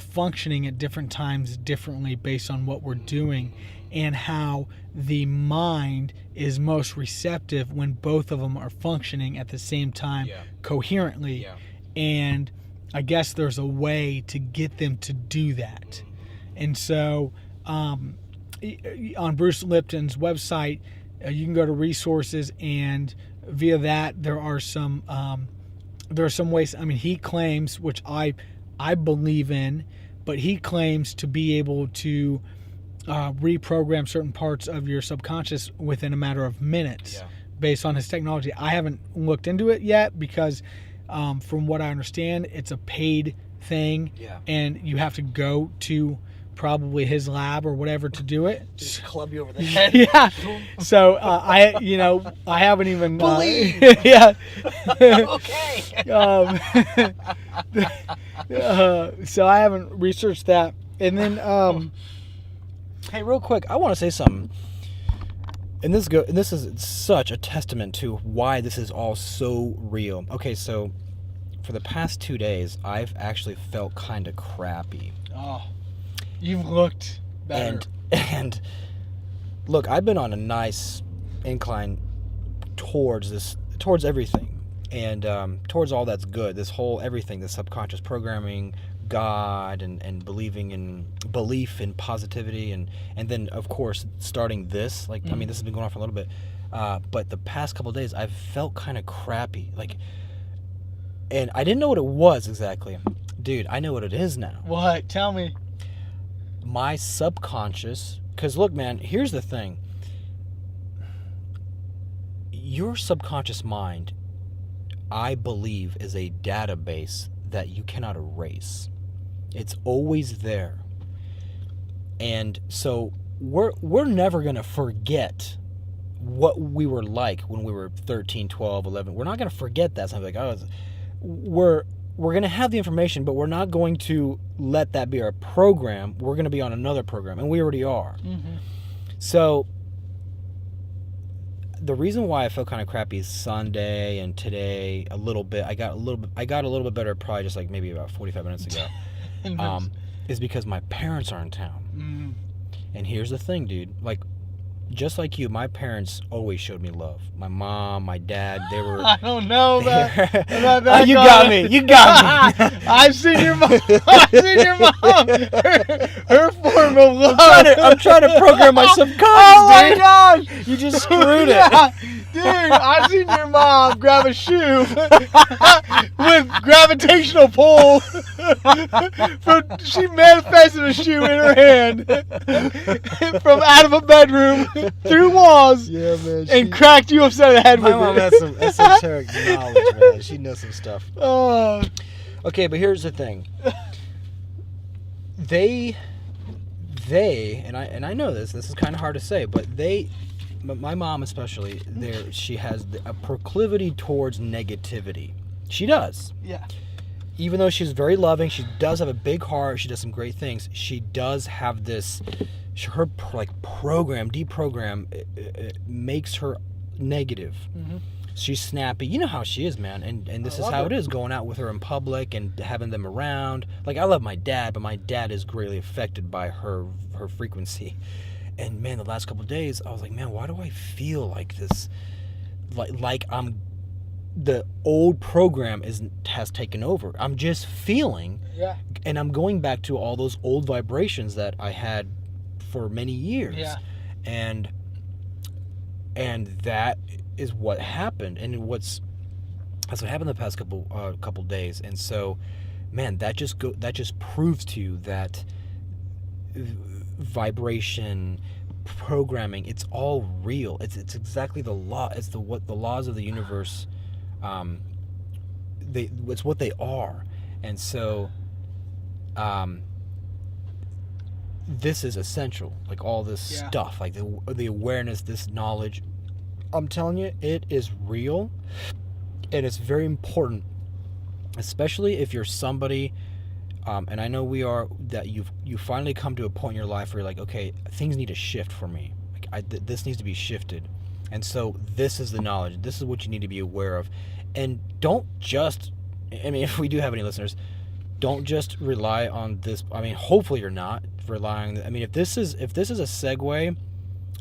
functioning at different times differently based on what we're doing, and how the mind is most receptive when both of them are functioning at the same time coherently. And I guess there's a way to get them to do that. And so on Bruce Lipton's website, you can go to resources, and via that there are some ways. I mean, he claims, which I believe in, but he claims to be able to reprogram certain parts of your subconscious within a matter of minutes based on his technology. I haven't looked into it yet because from what I understand, it's a paid thing, and you have to go to probably his lab or whatever to do it. Just club you over the head. Yeah. So I haven't even. Yeah. Okay. So I haven't researched that, and then. Hey, real quick, I want to say something. And this is such a testament to why this is all so real. Okay, so for the past 2 days, I've actually felt kind of crappy. Oh, you've looked better. And look, I've been on a nice incline towards everything, and towards all that's good. This whole everything, the subconscious programming, God, and belief in positivity, and then of course starting this, I mean, this has been going on for a little bit, but the past couple of days I've felt kind of crappy, and I didn't know what it was exactly. Dude, I know what it is now. What? Tell me. My subconscious, because look, man, here's the thing. Your subconscious mind, I believe, is a database that you cannot erase. It's always there. And so we're never going to forget what we were like when we were 13, 12, 11. We're not going to forget that. Something we're going to have the information, but we're not going to let that be our program. We're going to be on another program, and we already are. Mm-hmm. So the reason why I felt kind of crappy is Sunday and today a little bit. I got a little bit better probably just maybe about 45 minutes ago. Is because my parents are in town. Mm. And here's the thing, dude. Just like you, my parents always showed me love. My mom, my dad, they were... I don't know that. Oh, you got me. You got me. I've seen your mom. Her form of love. I'm trying to program my subconscious, Oh, my dude. God. You just screwed it. Yeah. Dude, I've seen your mom grab a shoe with gravitational pull. She manifested a shoe in her hand from out of a bedroom through walls, Yeah, man. and cracked you upside the head My with mom it. has some esoteric knowledge, man. She knows some stuff. Oh. Okay, but here's the thing. They, and I know this is kind of hard to say, but my mom especially, she has a proclivity towards negativity. She does. Yeah. Even though she's very loving, she does have a big heart, she does some great things, she does have this, her deprogram, it makes her negative. Mm-hmm. She's snappy. You know how she is, man. And this is how it is, going out with her in public and having them around. I love my dad, but my dad is greatly affected by her frequency. And man, the last couple of days, I was like, man, why do I feel like this? Like I'm, the old program has taken over. I'm just feeling, and I'm going back to all those old vibrations that I had for many years. Yeah. And that is what happened, and that's what happened the past couple days. And so, man, that just proves to you that vibration, programming, it's all real. It's exactly the law. It's what the laws of the universe. It's what they are, and so, this is essential. All this stuff, the awareness, this knowledge. I'm telling you, it is real, and it's very important, especially if you're somebody. And I know we are, that you finally come to a point in your life where you're like, okay, things need to shift for me. This needs to be shifted. And so this is the knowledge. This is what you need to be aware of. And don't just, I mean, if we do have any listeners, don't just rely on this. I mean, hopefully you're not relying. I mean, if this is a segue,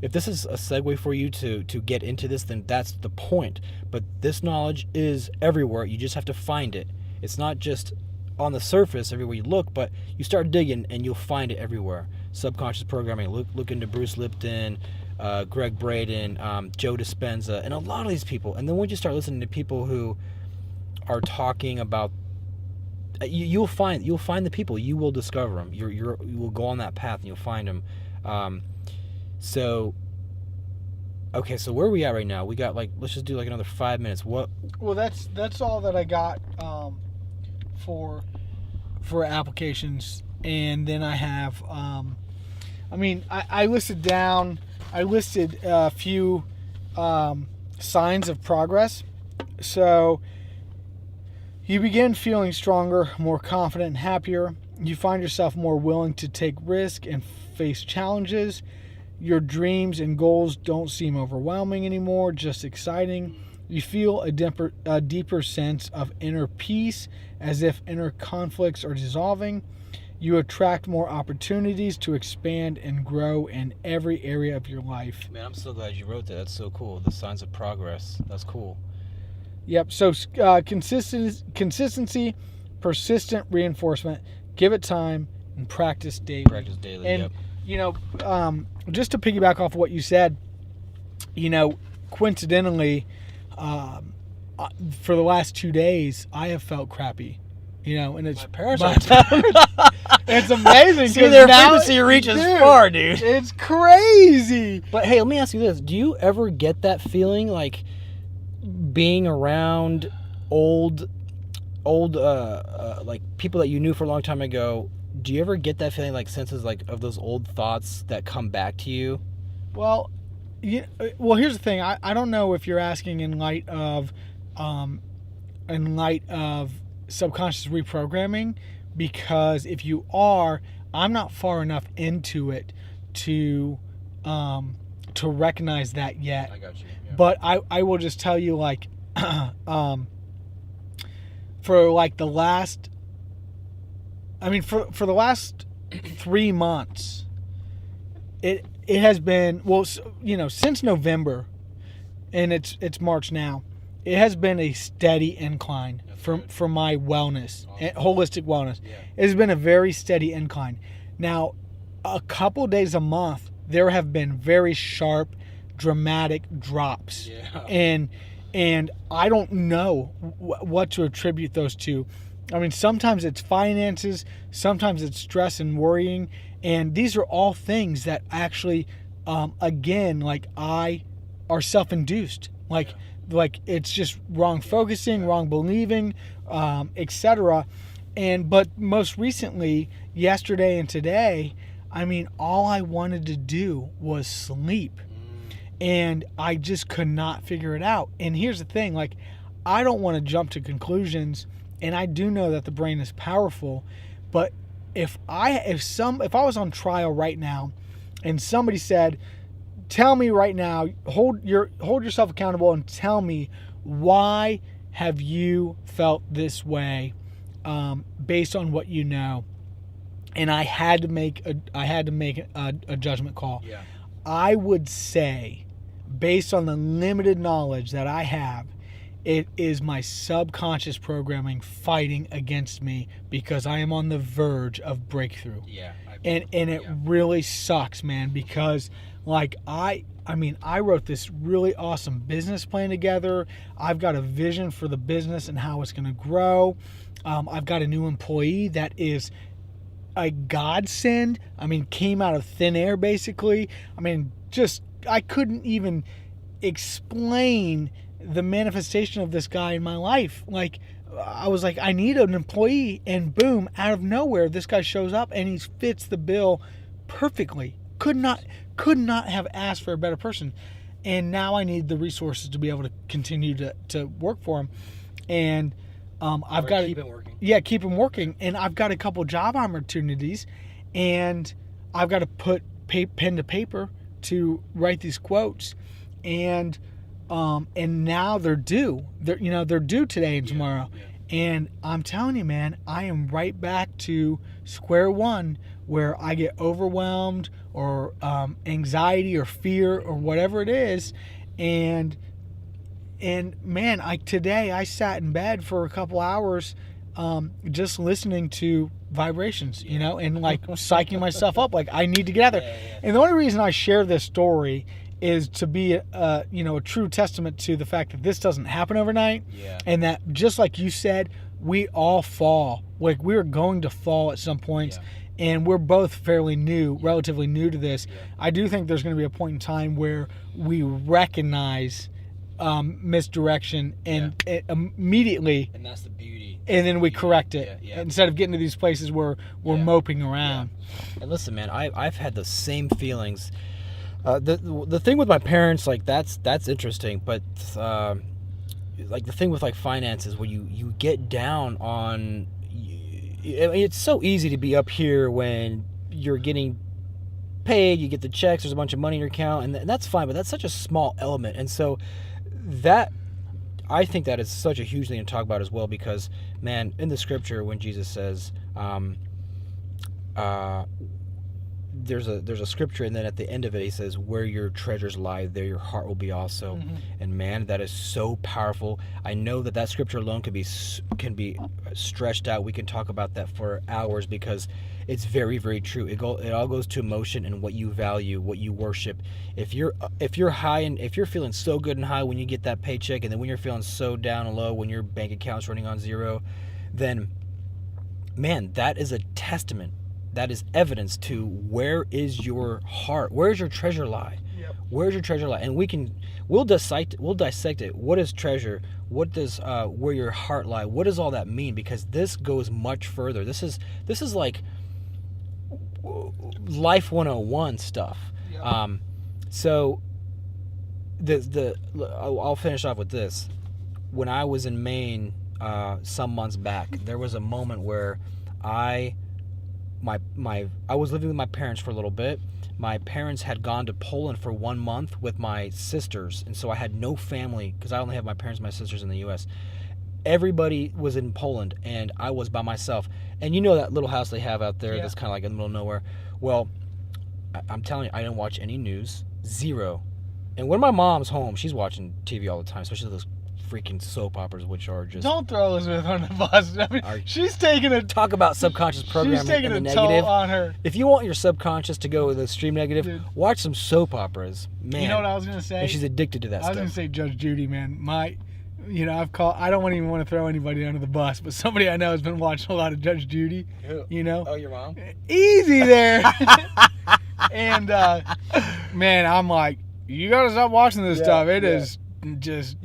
if this is a segue for you to get into this, then that's the point. But this knowledge is everywhere. You just have to find it. It's not just on the surface everywhere you look, but you start digging and you'll find it everywhere. Subconscious programming. Look into Bruce Lipton, Greg Braden, Joe Dispenza, and a lot of these people. And then once you start listening to people who are talking about, you'll find the people. You will discover them. You will go on that path and you'll find them. So where are we at right now? We got let's just do another 5 minutes. What? Well, that's all that I got for applications, and then I have I listed a few signs of progress. So you begin feeling stronger, more confident, and happier. You find yourself more willing to take risks and face challenges. Your dreams and goals don't seem overwhelming anymore, just exciting. You feel a deeper sense of inner peace, as if inner conflicts are dissolving. You attract more opportunities to expand and grow in every area of your life. Man, I'm so glad you wrote that. That's so cool. The signs of progress. That's cool. Yep. So consistency, persistent reinforcement, give it time, and practice daily. And, yep. Just to piggyback off of what you said, coincidentally, for the last 2 days, I have felt crappy. And it's My parents are in town. It's amazing. See, their frequency reaches far, dude. It's crazy. But hey, let me ask you this: do you ever get that feeling like being around old like people that you knew for a long time ago? Do you ever get that feeling, senses of those old thoughts that come back to you? Well, here's the thing. I don't know if you're asking in light of subconscious reprogramming, because if you are, I'm not far enough into it to recognize that yet. I got you. Yeah. But I will just tell you, for the last, for the last 3 months, it has been, since November, and it's March now, it has been a steady incline for my wellness, awesome. Holistic wellness. Yeah. It has been a very steady incline. Now, a couple days a month, there have been very sharp, dramatic drops. Yeah. And I don't know what to attribute those to. Sometimes it's finances, sometimes it's stress and worrying, and these are all things that actually, are self-induced. It's just wrong focusing, wrong believing, etc. But most recently, yesterday and today, all I wanted to do was sleep. And I just could not figure it out. And here's the thing, I don't want to jump to conclusions, and I do know that the brain is powerful, but if I was on trial right now and somebody said, tell me right now, hold yourself accountable and tell me, why have you felt this way, based on what you know? And I had to make a judgment call. Yeah. I would say, based on the limited knowledge that I have, it is my subconscious programming fighting against me, because I am on the verge of breakthrough. Yeah. And it really sucks, man, because I wrote this really awesome business plan together. I've got a vision for the business and how it's going to grow. I've got a new employee that is a godsend. Came out of thin air, basically. I couldn't even explain the manifestation of this guy in my life. I was like, I need an employee, and boom, out of nowhere, this guy shows up and he fits the bill perfectly. Could not have asked for a better person. And now I need the resources to be able to continue to work for him. And I've got to keep him working. Yeah, keep him working. And I've got a couple job opportunities, and I've got to put pen to paper to write these quotes. And now they're due. They're due today and tomorrow. Yeah. And I'm telling you, man, I am right back to square one where I get overwhelmed or anxiety or fear or whatever it is. And man, today I sat in bed for a couple hours just listening to vibrations, you know, and like psyching myself up. Like, I need to get out there. Yeah. And the only reason I share this story is to be a true testament to the fact that this doesn't happen overnight. Yeah. And that, just like you said, we all fall. Like, we're going to fall at some point. Yeah. And we're both fairly new, relatively new to this. Yeah. I do think there's going to be a point in time where we recognize misdirection and immediately, And that's the beauty. and then we correct it. Yeah, yeah. Instead of getting to these places where we're moping around. And listen, man, I've had the same feelings. The thing with my parents, like, that's interesting, but like the thing with like finances, where you get down on. I mean, it's so easy to be up here when you're getting paid, you get the checks, there's a bunch of money in your account, and that's fine, but that's such a small element. And so that, I think that is such a huge thing to talk about as well, because, man, in the scripture, when Jesus says, there's a scripture, and then at the end of it he says, where your treasures lie, there your heart will be also. Mm-hmm. And man, that is so powerful. I know that scripture alone can be stretched out. We can talk about that for hours, because it's very, very true. It all goes to emotion and what you value, what you worship. If you're high, and if you're feeling so good and high when you get that paycheck, and then when you're feeling so down and low when your bank account's running on zero, then man, that is a testament. That is evidence to where is your heart? Where is your treasure lie? Yep. Where's your treasure lie? And we'll dissect it. What is treasure? What does where your heart lie? What does all that mean? Because this goes much further. This is like life 101 stuff. Yep. So I'll finish off with this. When I was in Maine some months back, there was a moment where I was living with my parents for a little bit. My parents had gone to Poland for 1 month with my sisters, and so I had no family, because I only have my parents and my sisters in the U.S. Everybody was in Poland, and I was by myself. And you know that little house they have out there that's kind of like in the middle of nowhere? Well, I'm telling you, I didn't watch any news. Zero. And when my mom's home, she's watching TV all the time, especially those freaking soap operas, which are just... Don't throw Elizabeth on the bus. I mean, she's taking a... Talk about subconscious programming. She's taking and the a toll negative. on her. If you want your subconscious to go with the extreme negative, Dude. watch some soap operas. Man. You know what I was going to say? And she's addicted to that I was stuff. going to say Judge Judy, man. I don't even want to throw anybody under the bus, but somebody I know has been watching a lot of Judge Judy. Who? You know? Oh, your mom? Easy there. And, man, I'm like, you got to stop watching this stuff. It is just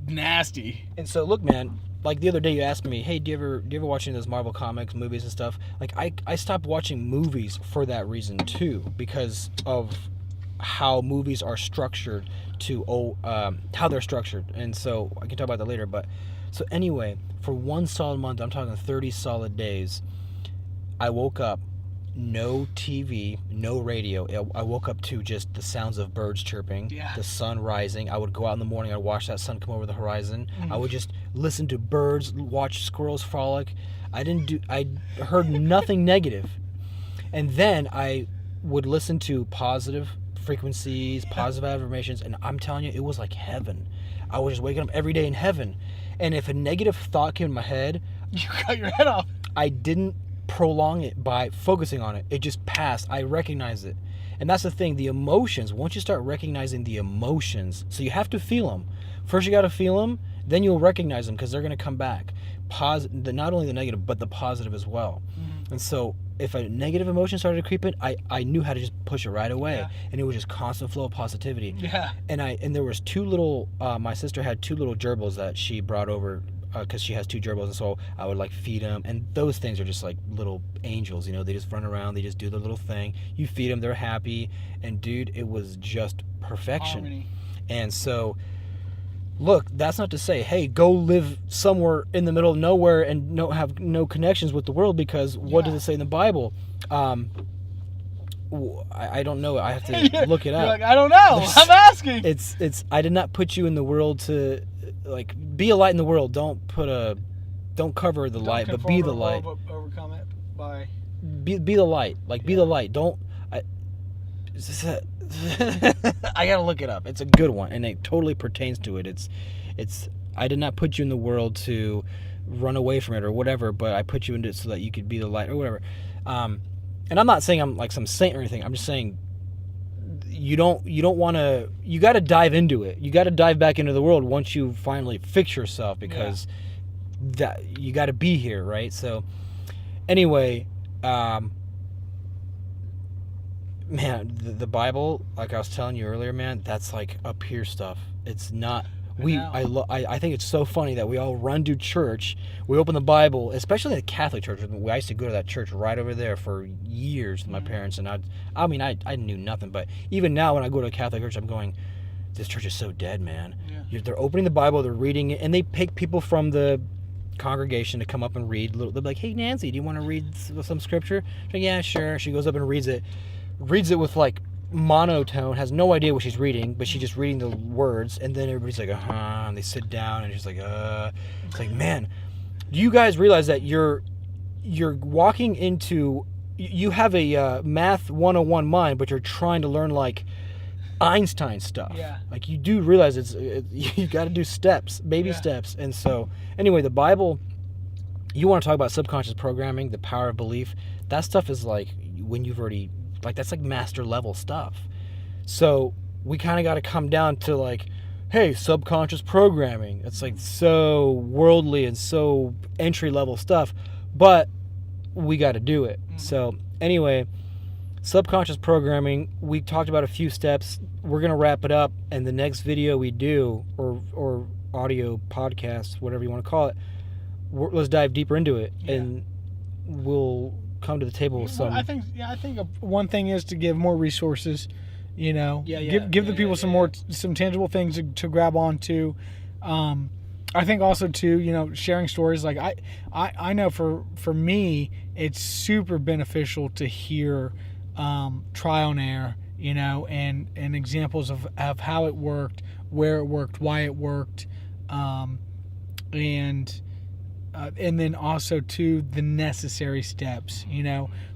nasty. And so, look, man, like the other day you asked me, hey, do you ever watch any of those Marvel comics, movies and stuff? Like, I stopped watching movies for that reason, too, because of how movies are structured how they're structured. And so I can talk about that later. But so anyway, for 1 solid month, I'm talking 30 solid days, I woke up, no TV, no radio. I woke up to just the sounds of birds chirping, the sun rising. I would go out in the morning, I'd watch that sun come over the horizon. I would just listen to birds, watch squirrels frolic. I heard nothing negative. And then I would listen to positive frequencies, positive affirmations, and I'm telling you, it was like heaven. I was just waking up every day in heaven. And if a negative thought came in my head, you cut your head off. I didn't prolong it by focusing on it. It just passed. I recognized it. And that's the thing, the emotions, once you start recognizing the emotions, so you have to feel them. First you got to feel them, then you'll recognize them, because they're going to come back. Not only the negative, but the positive as well. Mm-hmm. And so if a negative emotion started to creep in, I knew how to just push it right away. And it was just constant flow of positivity. And there was my sister had 2 little gerbils that she brought over, because she has 2 gerbils, and so I would like feed them, and those things are just like little angels, they just run around, they just do their little thing. You feed them, they're happy, and dude, it was just perfection. Harmony. And so, look, that's not to say, hey, go live somewhere in the middle of nowhere and have no connections with the world, because what does it say in the Bible? I don't know. I have to look it up. You're like, I don't know. I'm asking. It's. I did not put you in the world to, like, be a light in the world. Don't put a don't cover the Don't light, but conform be to the the light. world, but overcome it by. Be the light. Like, be Yeah. the light. Don't. I gotta look it up. It's a good one, and it totally pertains to it. It's. I did not put you in the world to run away from it or whatever, but I put you into it so that you could be the light or whatever. And I'm not saying I'm like some saint or anything. I'm just saying you don't want to. You got to dive into it. You got to dive back into the world once you finally fix yourself, because that you got to be here, right? So anyway, man, the Bible, like I was telling you earlier, man, that's like up here stuff. It's not. I think it's so funny that we all run to church. We open the Bible, especially the Catholic church. I used to go to that church right over there for years with my parents, and I knew nothing. But even now, when I go to a Catholic church, I'm going, this church is so dead, man. Yeah. They're opening the Bible, they're reading it, and they pick people from the congregation to come up and read. They'll be like, hey, Nancy, do you want to read some scripture? She's like, yeah, sure. She goes up and reads it with like monotone, has no idea what she's reading, but she's just reading the words, and then everybody's like, and they sit down, and she's like, It's like, man, do you guys realize that you're walking into, you have a math 101 mind, but you're trying to learn like Einstein stuff. Yeah. Like, you do realize you got to do steps, baby steps. And so anyway, the Bible, you want to talk about subconscious programming, the power of belief, that stuff is like when you've already, like, that's like master level stuff. So we kind of got to come down to like, hey, subconscious programming. It's like so worldly and so entry level stuff, but we got to do it. So anyway, subconscious programming, we talked about a few steps. We're going to wrap it up, and the next video we do, or audio podcast, whatever you want to call it, let's dive deeper into it, and we'll come to the table with some. I think one thing is to give more resources, give the people some tangible things to grab onto. I think also too, sharing stories. Like I know for me, it's super beneficial to hear trial and error, and examples of how it worked, where it worked, why it worked, and then also to the necessary steps,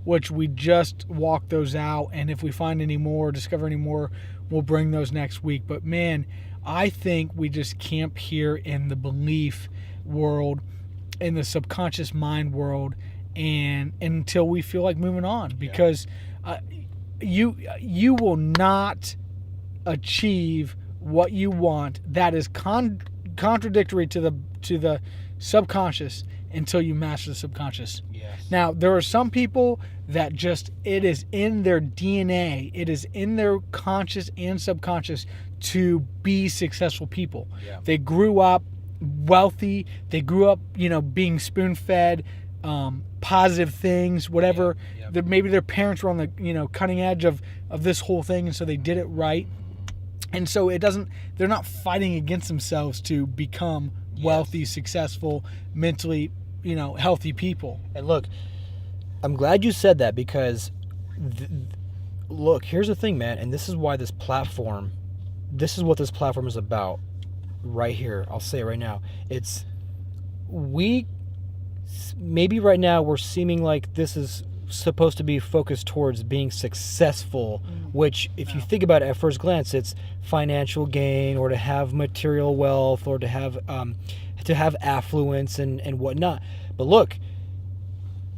which we just walk those out. And if we find any more, discover any more, we'll bring those next week. But man, I think we just camp here in the belief world, in the subconscious mind world, and until we feel like moving on, because you will not achieve what you want that is contradictory to the subconscious until you master the subconscious. Yes. Now, there are some people that just, it is in their DNA, it is in their conscious and subconscious to be successful people. Yeah. They grew up wealthy, they grew up, being spoon-fed, positive things, whatever. Yeah. Maybe their parents were on the, cutting edge of this whole thing, and so they did it right. And so they're not fighting against themselves to become wealthy, successful, mentally, healthy people. And look, I'm glad you said that, because look, here's the thing, man, and this is why this is what this platform is about right here. I'll say it right now. Maybe right now we're seeming like this is supposed to be focused towards being successful, which if you think about it at first glance, it's financial gain, or to have material wealth, or to have affluence and whatnot. But look,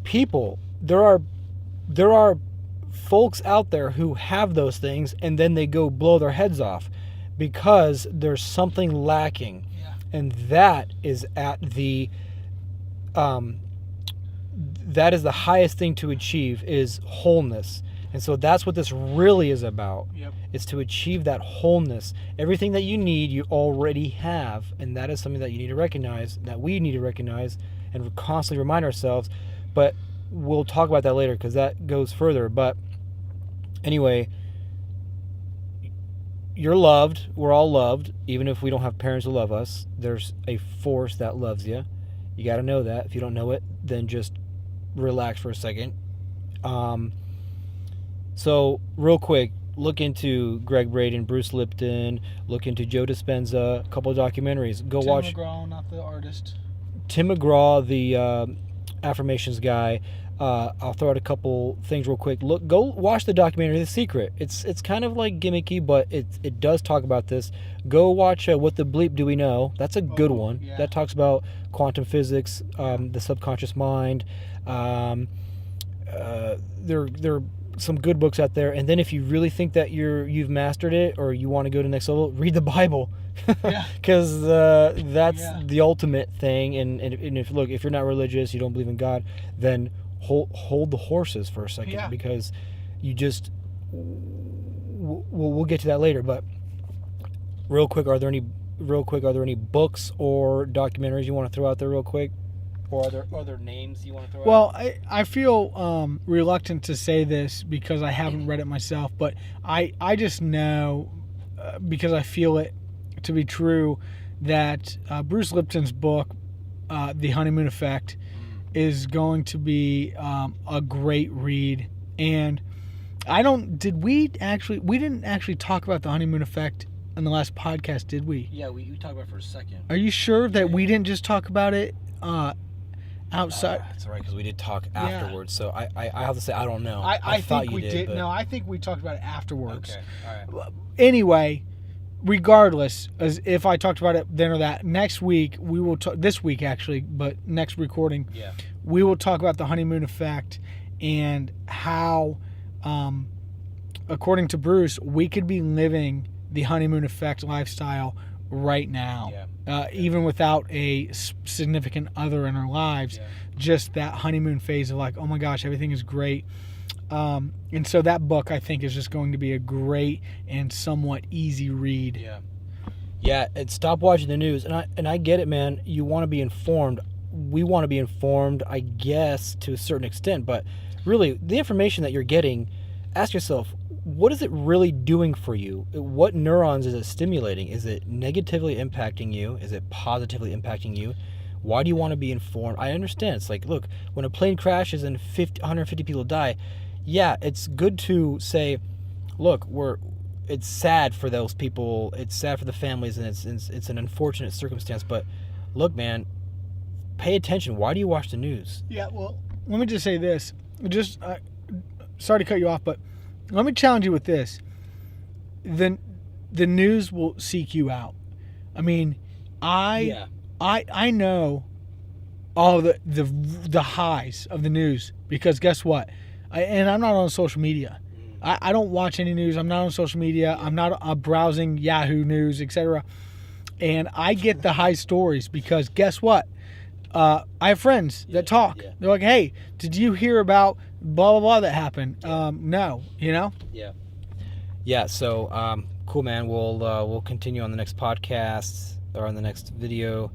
people, there are folks out there who have those things, and then they go blow their heads off because there's something lacking. And that is that is the highest thing to achieve, is wholeness. And so that's what this really is about. Yep. It's to achieve that wholeness. Everything that you need, you already have. And that is something that you need to recognize, that we need to recognize and constantly remind ourselves. But we'll talk about that later, because that goes further. But anyway, you're loved. We're all loved. Even if we don't have parents who love us, there's a force that loves you. You got to know that. If you don't know it, then just relax for a second. So real quick, look into Greg Braden, Bruce Lipton, look into Joe Dispenza, a couple of documentaries. Go Tim watch McGraw, not the artist. Tim McGraw, the Affirmations guy. I'll throw out a couple things real quick. Go watch the documentary The Secret. It's kind of like gimmicky, but it does talk about this. Go watch What the Bleep Do We Know? That's a good one. Yeah. That talks about quantum physics, the subconscious mind. There are some good books out there. And then if you really think that you've mastered it or you want to go to the next level, read the Bible. Because that's the ultimate thing. And if you're not religious, you don't believe in God, then hold the horses for a second, because you just we'll get to that later. But real quick, are there any books or documentaries you want to throw out there real quick, or are there names you want to throw out? Well, I feel reluctant to say this because I haven't read it myself, but I just know because I feel it to be true that Bruce Lipton's book, The Honeymoon Effect, is going to be a great read. And we didn't actually talk about the honeymoon effect in the last podcast, did we? Yeah, we talked about it for a second. Are you sure that we didn't just talk about it outside? That's all right, because we did talk afterwards. So I have to say I don't know. I thought think you we did. but... No, I think we talked about it afterwards. Okay, all right. Anyway, regardless, as if I talked about it then or that, next week we will this week actually, but next recording, we will talk about the honeymoon effect and how, according to Bruce, we could be living the honeymoon effect lifestyle right now, even without a significant other in our lives. Just that honeymoon phase of like, oh my gosh, everything is great. And so that book, I think, is just going to be a great and somewhat easy read. Yeah, and stop watching the news. And I get it, man. You want to be informed. We want to be informed, I guess, to a certain extent. But really, the information that you're getting, ask yourself, what is it really doing for you? What neurons is it stimulating? Is it negatively impacting you? Is it positively impacting you? Why do you want to be informed? I understand. It's like, look, when a plane crashes and 150 people die, yeah, it's good to say, look, it's sad for those people, it's sad for the families, and it's an unfortunate circumstance. But look, man, pay attention. Why do you watch the news? Yeah, well, let me just say this. Sorry to cut you off, but let me challenge you with this. The news will seek you out. I mean, I know all the highs of the news, because guess what? And I'm not on social media. I don't watch any news. I'm not on social media. I'm not browsing Yahoo News, etc. And I get the high stories because guess what? I have friends that talk. They're like, hey, did you hear about blah, blah, blah that happened? No, you know? Yeah, so cool, man. We'll continue on the next podcast or on the next video.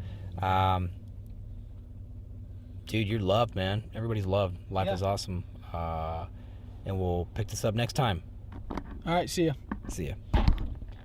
Dude, you're loved, man. Everybody's loved. Life is awesome. And we'll pick this up next time. All right, see ya. See ya.